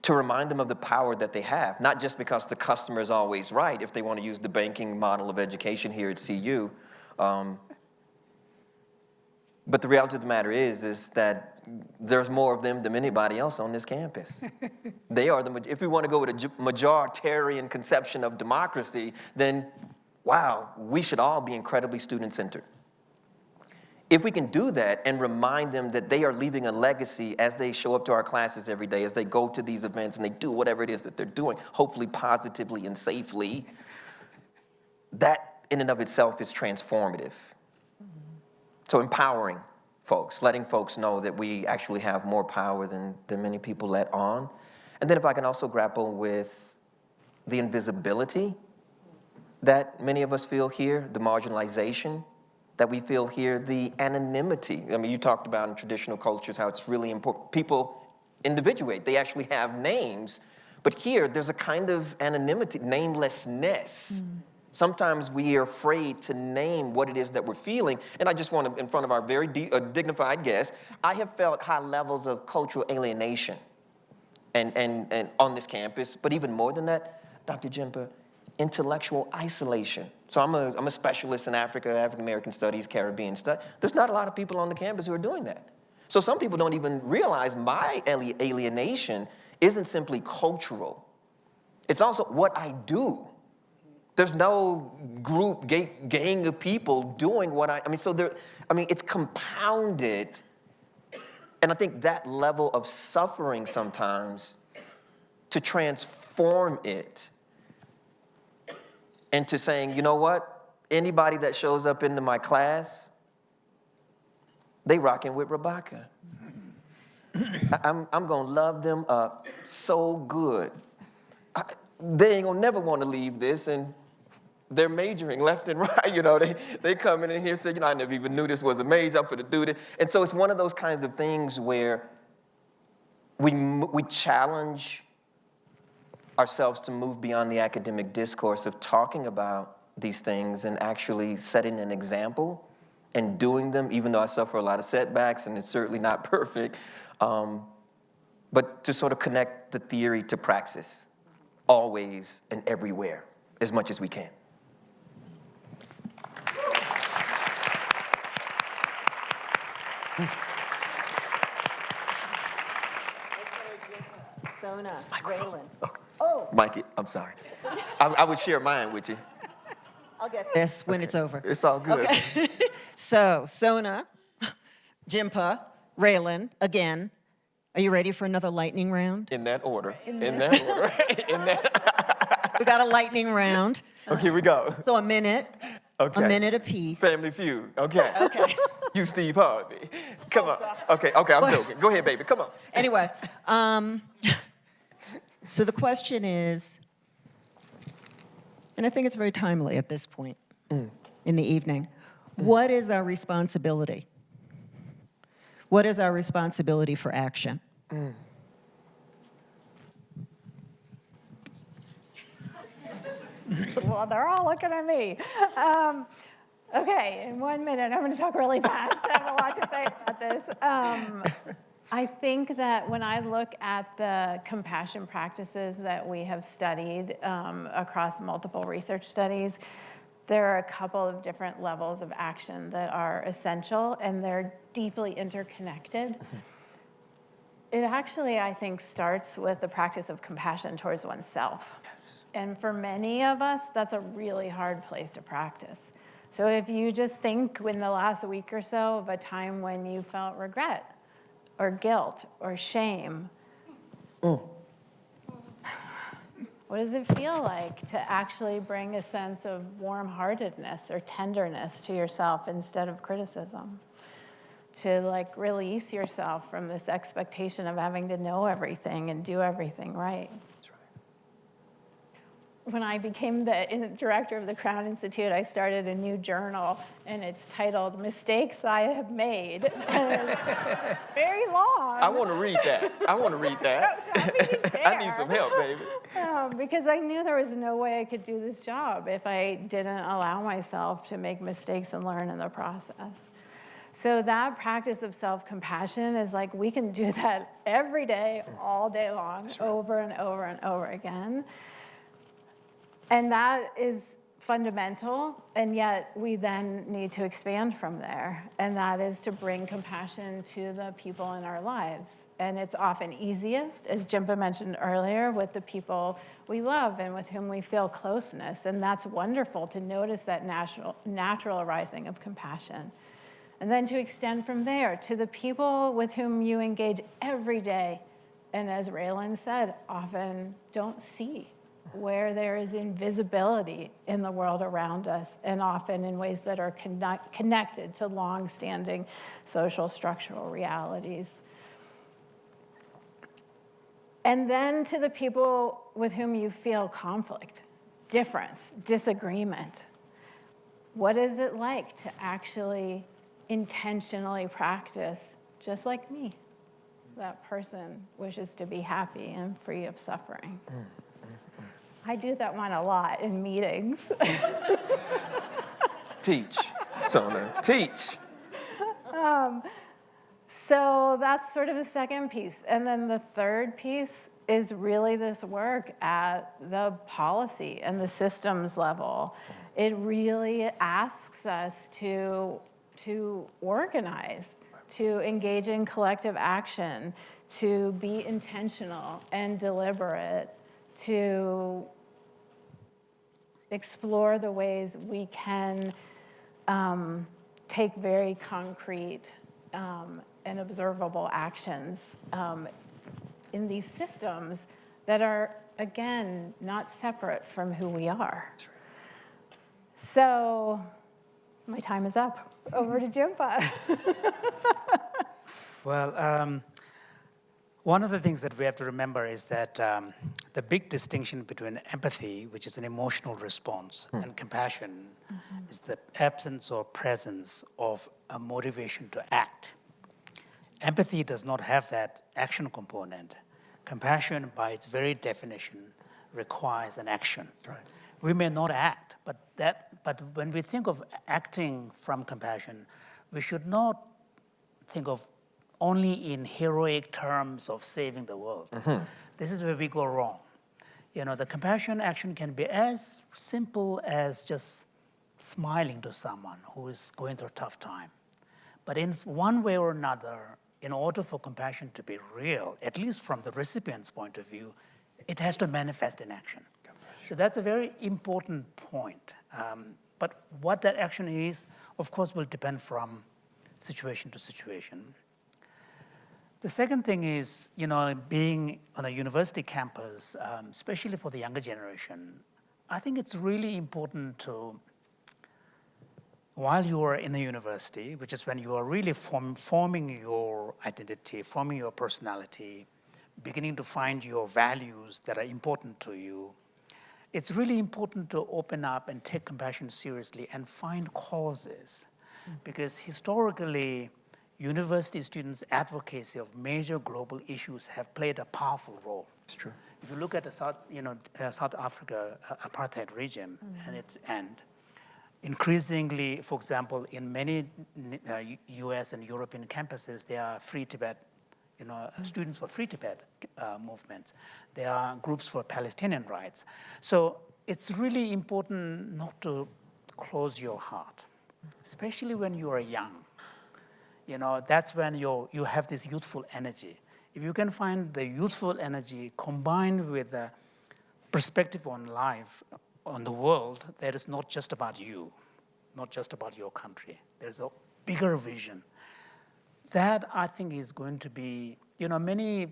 to remind them of the power that they have, not just because the customer is always right, if they want to use the banking model of education here at CU. But the reality of the matter is that there's more of them than anybody else on this campus. They are if we want to go with a majoritarian conception of democracy, then wow, we should all be incredibly student-centered. If we can do that and remind them that they are leaving a legacy as they show up to our classes every day, as they go to these events and they do whatever it is that they're doing, hopefully positively and safely, that in and of itself is transformative. So empowering folks, letting folks know that we actually have more power than many people let on. And then if I can also grapple with the invisibility that many of us feel here, the marginalization that we feel here, the anonymity. I mean, you talked about in traditional cultures how it's really important. People individuate, they actually have names, but here there's a kind of anonymity, namelessness. Sometimes we are afraid to name what it is that we're feeling, and I just want to, in front of our very dignified guests, I have felt high levels of cultural alienation and on this campus, but even more than that, Dr. Jinpa, intellectual isolation. So I'm a specialist in Africa, African American studies, Caribbean studies. There's not a lot of people on the campus who are doing that. So some people don't even realize my alienation isn't simply cultural. It's also what I do. There's no group, gang of people doing what it's compounded. And I think that level of suffering sometimes to transform it into saying, you know what? Anybody that shows up into my class, they rocking with Rabaka. I'm going to love them up so good. They ain't going to never want to leave this, and they're majoring left and right. You know, they come in here and say, you know, I never even knew this was a major. I'm going to do this. And so it's one of those kinds of things where we challenge ourselves to move beyond the academic discourse of talking about these things and actually setting an example and doing them, even though I suffer a lot of setbacks and it's certainly not perfect, but to sort of connect the theory to praxis, always and everywhere, as much as we can. Sona, Reiland. Oh. Mikey, I'm sorry. I would share mine with you. I'll get this when it's over. It's all good. Okay. So, Sona, Jinpa, Reiland, again. Are you ready for another lightning round? In that order. In that order. In that. We got a lightning round. Okay, here we go. So a minute. Okay. A minute apiece. Family Feud. Okay. Okay. You Steve Harvey. Come on. Okay, I'm joking. Go ahead, baby. Come on. Anyway, so the question is, and I think it's very timely at this point in the evening, what is our responsibility? What is our responsibility for action? Well, they're all looking at me. Okay, in 1 minute, I'm going to talk really fast. I have a lot to say about this. I think that when I look at the compassion practices that we have studied across multiple research studies, there are a couple of different levels of action that are essential, and they're deeply interconnected. It actually, I think, starts with the practice of compassion towards oneself. Yes. And for many of us, that's a really hard place to practice. So if you just think in the last week or so of a time when you felt regret or guilt or shame, what does it feel like to actually bring a sense of warm-heartedness or tenderness to yourself instead of criticism? To like release yourself from this expectation of having to know everything and do everything right. That's right. When I became the director of the Crown Institute, I started a new journal, and it's titled Mistakes I Have Made. And it's very long. I want to read that. I need some help, baby. Because I knew there was no way I could do this job if I didn't allow myself to make mistakes and learn in the process. So that practice of self-compassion is like we can do that every day, all day long, over and over and over again. And that is fundamental, and yet we then need to expand from there. And that is to bring compassion to the people in our lives. And it's often easiest, as Jinpa mentioned earlier, with the people we love and with whom we feel closeness. And that's wonderful to notice that natural arising of compassion. And then to extend from there to the people with whom you engage every day, and as Reiland said, often don't see, where there is invisibility in the world around us, and often in ways that are connected to long-standing social structural realities. And then to the people with whom you feel conflict, difference, disagreement. What is it like to actually intentionally practice, just like me, that person wishes to be happy and free of suffering? I do that one a lot in meetings. Teach, Sona, teach. So that's sort of the second piece. And then the third piece is really this work at the policy and the systems level. It really asks us to organize, to engage in collective action, to be intentional and deliberate, to explore the ways we can take very concrete and observable actions in these systems that are, again, not separate from who we are. So my time is up. Over to Jinpa. Well, one of the things that we have to remember is that the big distinction between empathy, which is an emotional response, and compassion is the absence or presence of a motivation to act. Empathy does not have that action component. Compassion, by its very definition, requires an action. Right. We may not act, but when we think of acting from compassion, we should not think of only in heroic terms of saving the world. This is where we go wrong. You know, the compassion action can be as simple as just smiling to someone who is going through a tough time. But in one way or another, in order for compassion to be real, at least from the recipient's point of view, it has to manifest in action. So that's a very important point. But what that action is, of course, will depend from situation to situation. The second thing is, you know, being on a university campus, especially for the younger generation, I think it's really important to, while you are in the university, which is when you are really forming your identity, forming your personality, beginning to find your values that are important to you, it's really important to open up and take compassion seriously and find causes. Because historically, university students' advocacy of major global issues have played a powerful role. It's true. If you look at the South Africa apartheid regime and its end, increasingly, for example, in many US and European campuses, there are free Tibet, students for free Tibet movements. There are groups for Palestinian rights. So it's really important not to close your heart, especially when you are young. You know, that's when you have this youthful energy. If you can find the youthful energy combined with the perspective on life, on the world, that is not just about you, not just about your country. There's a bigger vision. That, I think, is going to be, many,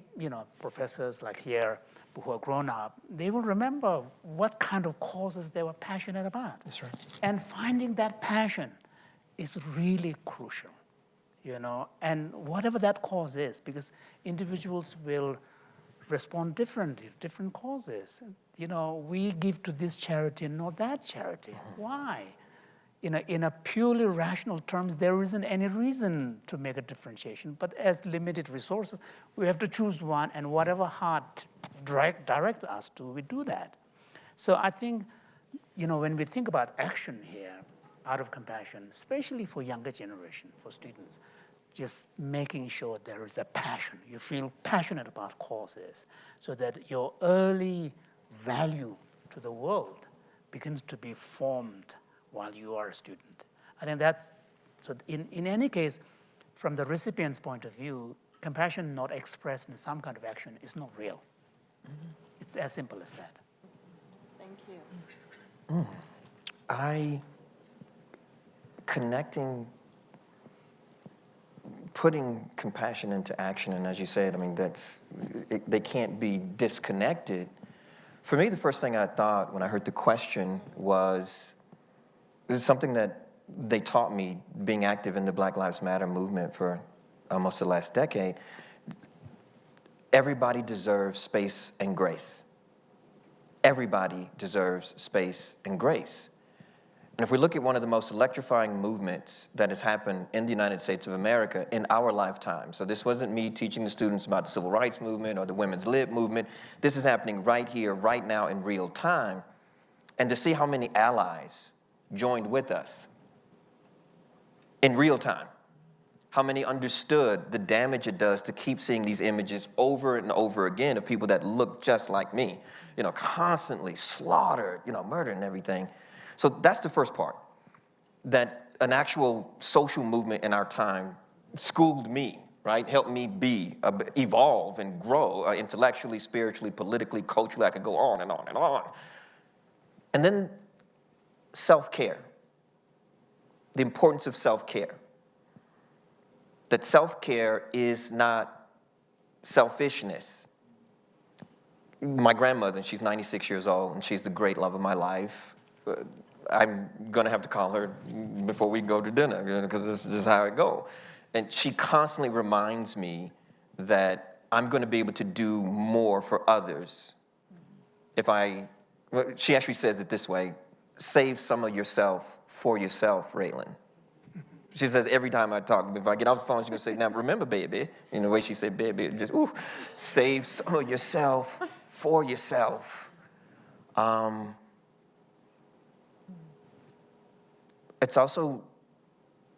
professors like here who are grown up, they will remember what kind of causes they were passionate about. That's right. And finding that passion is really crucial, and whatever that cause is, because individuals will respond differently to different causes. We give to this charity, not that charity. Why? In a purely rational terms, there isn't any reason to make a differentiation. But as limited resources, we have to choose one, and whatever heart directs us to, we do that. So I think, when we think about action here, out of compassion, especially for younger generation, for students, just making sure there is a passion. You feel passionate about causes so that your early value to the world begins to be formed while you are a student. I think that's, so in any case, from the recipient's point of view, compassion not expressed in some kind of action is not real. It's as simple as that. Thank you. Putting compassion into action, and as you said, they can't be disconnected. For me, the first thing I thought when I heard the question was, this is something that they taught me being active in the Black Lives Matter movement for almost the last decade. Everybody deserves space and grace. Everybody deserves space and grace. And if we look at one of the most electrifying movements that has happened in the United States of America in our lifetime, so this wasn't me teaching the students about the civil rights movement or the women's lib movement. This is happening right here, right now in real time. And to see how many allies joined with us in real time, how many understood the damage it does to keep seeing these images over and over again of people that look just like me, constantly slaughtered, murdered and everything. So that's the first part, that an actual social movement in our time schooled me, right? Helped me evolve and grow intellectually, spiritually, politically, culturally. I could go on and on and on. And then self-care, the importance of self-care. That self-care is not selfishness. My grandmother, she's 96 years old, and she's the great love of my life. I'm gonna have to call her before we go to dinner, because this is how it goes. And she constantly reminds me that I'm gonna be able to do more for others if she actually says it this way: save some of yourself for yourself, Reiland. She says every time I talk, if I get off the phone, she's gonna say, now remember, baby, the way she said baby, just, save some of yourself for yourself. It's also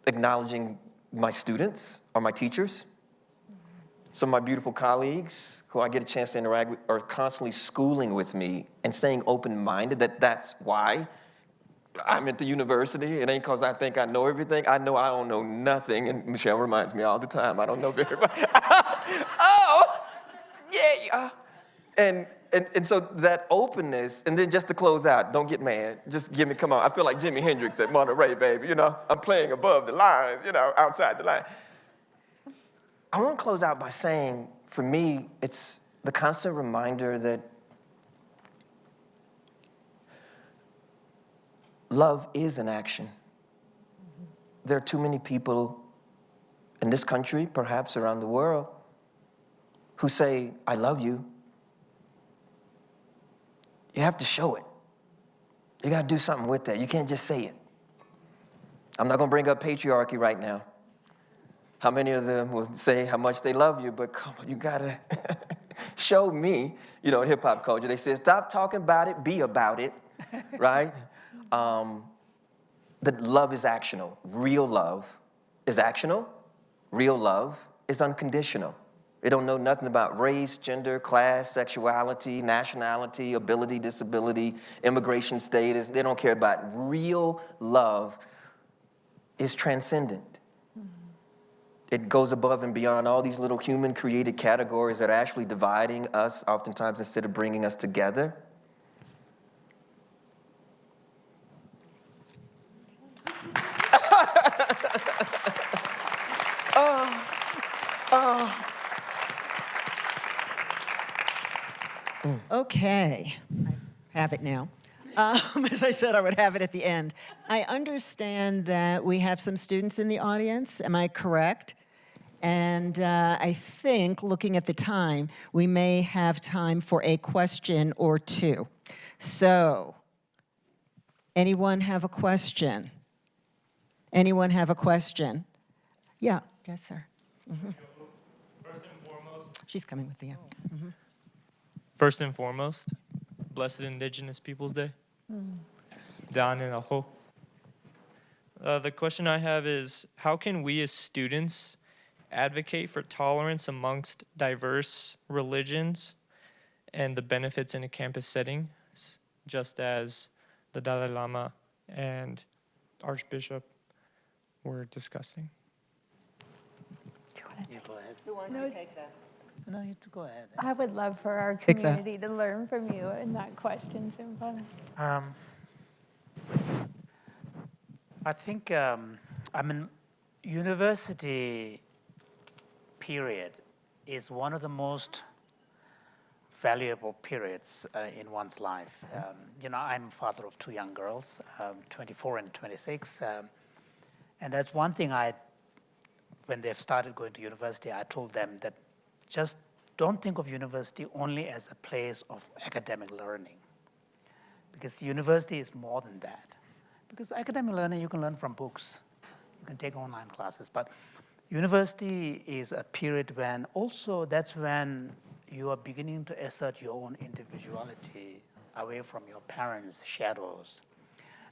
acknowledging my students or my teachers. Some of my beautiful colleagues who I get a chance to interact with are constantly schooling with me and staying open-minded. That's why I'm at the university. It ain't because I think I know everything. I know I don't know nothing, and Michelle reminds me all the time I don't know very much. Oh, yeah. And so that openness, and then just to close out, don't get mad. Just give me, come on. I feel like Jimi Hendrix at Monterey, baby. I'm playing above the line, outside the line. I want to close out by saying, for me, it's the constant reminder that love is an action. There are too many people in this country, perhaps around the world, who say, I love you. You have to show it. You got to do something with that. You can't just say it. I'm not going to bring up patriarchy right now. How many of them will say how much they love you, but come on, you got to show me. In hip-hop culture, they say, stop talking about it, be about it, right? That love is actional. Real love is actional. Real love is unconditional. They don't know nothing about race, gender, class, sexuality, nationality, ability, disability, immigration status. They don't care about it. Real love is transcendent. It goes above and beyond all these little human-created categories that are actually dividing us oftentimes instead of bringing us together. Okay, I have it now. As I said, I would have it at the end. I understand that we have some students in the audience. Am I correct? And I think, looking at the time, we may have time for a question or two. So, anyone have a question? Anyone have a question? Yeah, yes, sir. Mm-hmm. First and foremost. She's coming with the. Mm-hmm. First and foremost, Blessed Indigenous Peoples Day. Dan and Aho. The question I have is, how can we as students advocate for tolerance amongst diverse religions and the benefits in a campus setting, just as the Dalai Lama and Archbishop were discussing? You go ahead. Who wants to take that? No, you go ahead. I would love for our Pick that. community to learn from you in that question, Jinpa. I think, university period is one of the most valuable periods in one's life. I'm father of two young girls, 24 and 26. And that's one thing when they've started going to university, I told them that just don't think of university only as a place of academic learning, because university is more than that. Because academic learning, you can learn from books, you can take online classes, but university is a period when also that's when you are beginning to assert your own individuality away from your parents' shadows.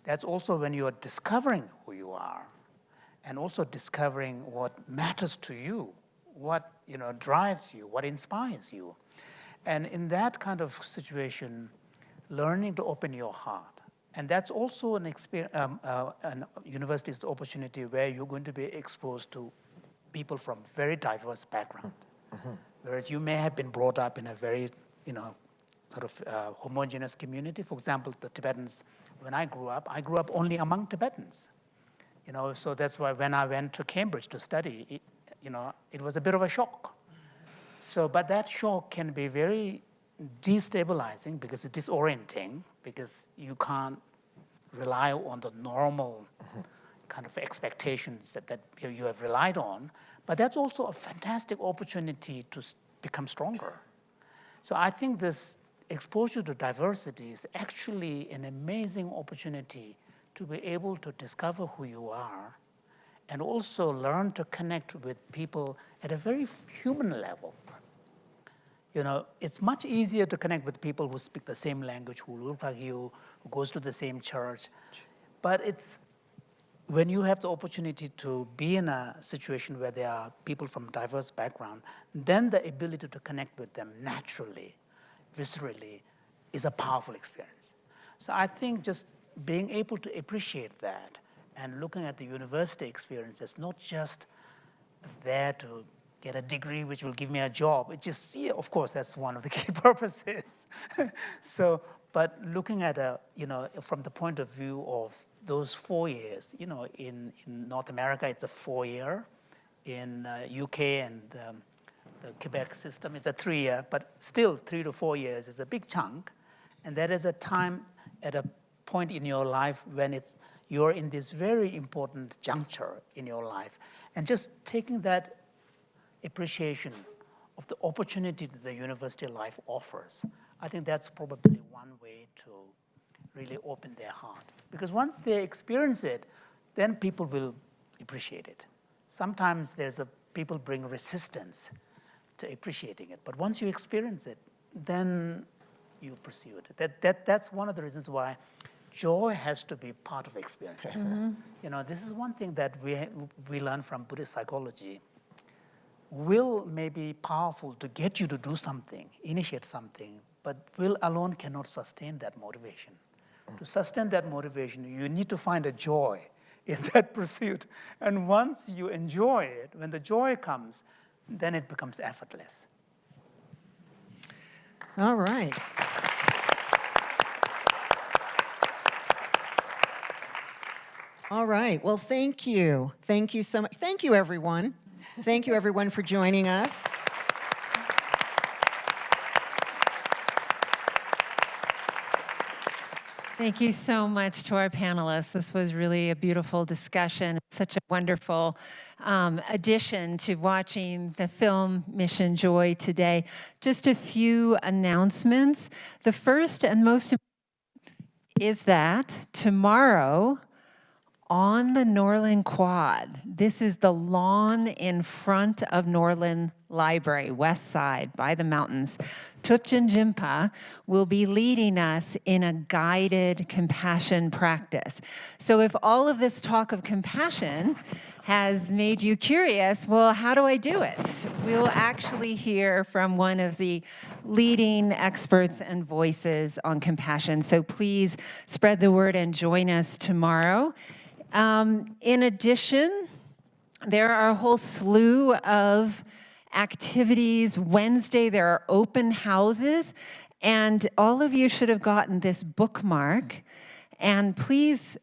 That's also when you are discovering who you are and also discovering what matters to you, what drives you, what inspires you. And in that kind of situation, learning to open your heart. And that's also an experience, university is the opportunity where you're going to be exposed to people from very diverse background. Mm-hmm. Whereas you may have been brought up in a very, sort of homogeneous community. For example, the Tibetans, when I grew up only among Tibetans. So that's why when I went to Cambridge to study, it was a bit of a shock. So, but that shock can be very destabilizing because it's disorienting, because you can't rely on the normal kind of expectations that you have relied on, but that's also a fantastic opportunity to become stronger. So I think this exposure to diversity is actually an amazing opportunity to be able to discover who you are and also learn to connect with people at a very human level. You know, it's much easier to connect with people who speak the same language, who look like you, who goes to the same church. But it's when you have the opportunity to be in a situation where there are people from diverse background, then the ability to connect with them naturally, viscerally, is a powerful experience. So I think just being able to appreciate that and looking at the university experience as not just there to get a degree which will give me a job. It just, yeah, of course, that's one of the key purposes. So, but looking at from the point of view of those 4 years, in North America, it's a 4-year. In UK and the Quebec system, it's a 3-year, but still 3 to 4 years is a big chunk. And that is a time at a point in your life when you're in this very important juncture in your life. And just taking that appreciation of the opportunity that the university life offers, I think that's probably one way to really open their heart. Because once they experience it, then people will appreciate it. Sometimes people bring resistance to appreciating it, but once you experience it, then you pursue it. That's one of the reasons why joy has to be part of experience. Mm-hmm. This is one thing that we learn from Buddhist psychology. Will may be powerful to get you to do something, initiate something, but will alone cannot sustain that motivation. To sustain that motivation, you need to find a joy in that pursuit. And once you enjoy it, when the joy comes, then it becomes effortless. All right. All right. Well, thank you. Thank you so much. Thank you, everyone. Thank you, everyone, for joining us. Thank you so much to our panelists. This was really a beautiful discussion, such a wonderful addition to watching the film Mission Joy today. Just a few announcements. The first and most important is that tomorrow on the Norland Quad, this is the lawn in front of Norland Library, west side by the mountains, Thupten Jinpa will be leading us in a guided compassion practice. So if all of this talk of compassion has made you curious, well, how do I do it? We'll actually hear from one of the leading experts and voices on compassion. So please spread the word and join us tomorrow. In addition, there are a whole slew of activities. Wednesday, there are open houses, and all of you should have gotten this bookmark. And please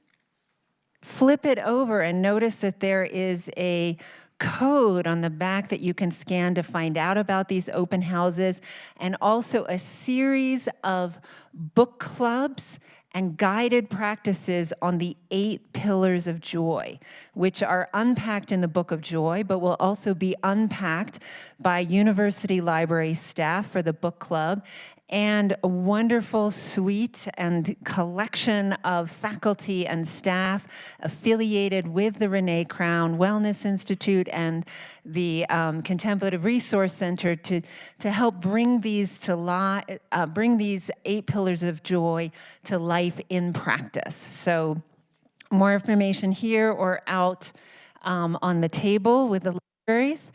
flip it over and notice that there is a code on the back that you can scan to find out about these open houses, and also a series of book clubs and guided practices on the 8 pillars of joy, which are unpacked in the Book of Joy, but will also be unpacked by university library staff for the book club, and a wonderful suite and collection of faculty and staff affiliated with the Renée Crown Wellness Institute and the Contemplative Resource Center to help bring these bring these 8 pillars of joy to life in practice. So more information here or out on the table with the libraries.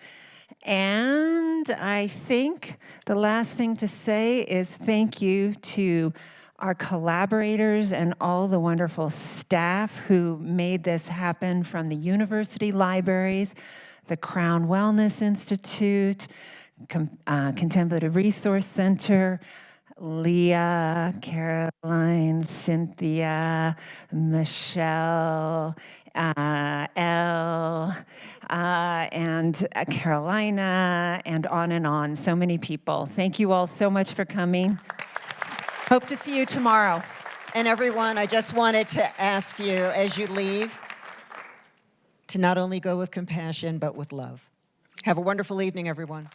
And I think the last thing to say is thank you to our collaborators and all the wonderful staff who made this happen from the university libraries, the Crown Wellness Institute, Contemplative Resource Center, Leah, Caroline, Cynthia, Michelle, Elle, and Carolina, and on. So many people. Thank you all so much for coming. Hope to see you tomorrow. And everyone, I just wanted to ask you as you leave to not only go with compassion, but with love. Have a wonderful evening, everyone.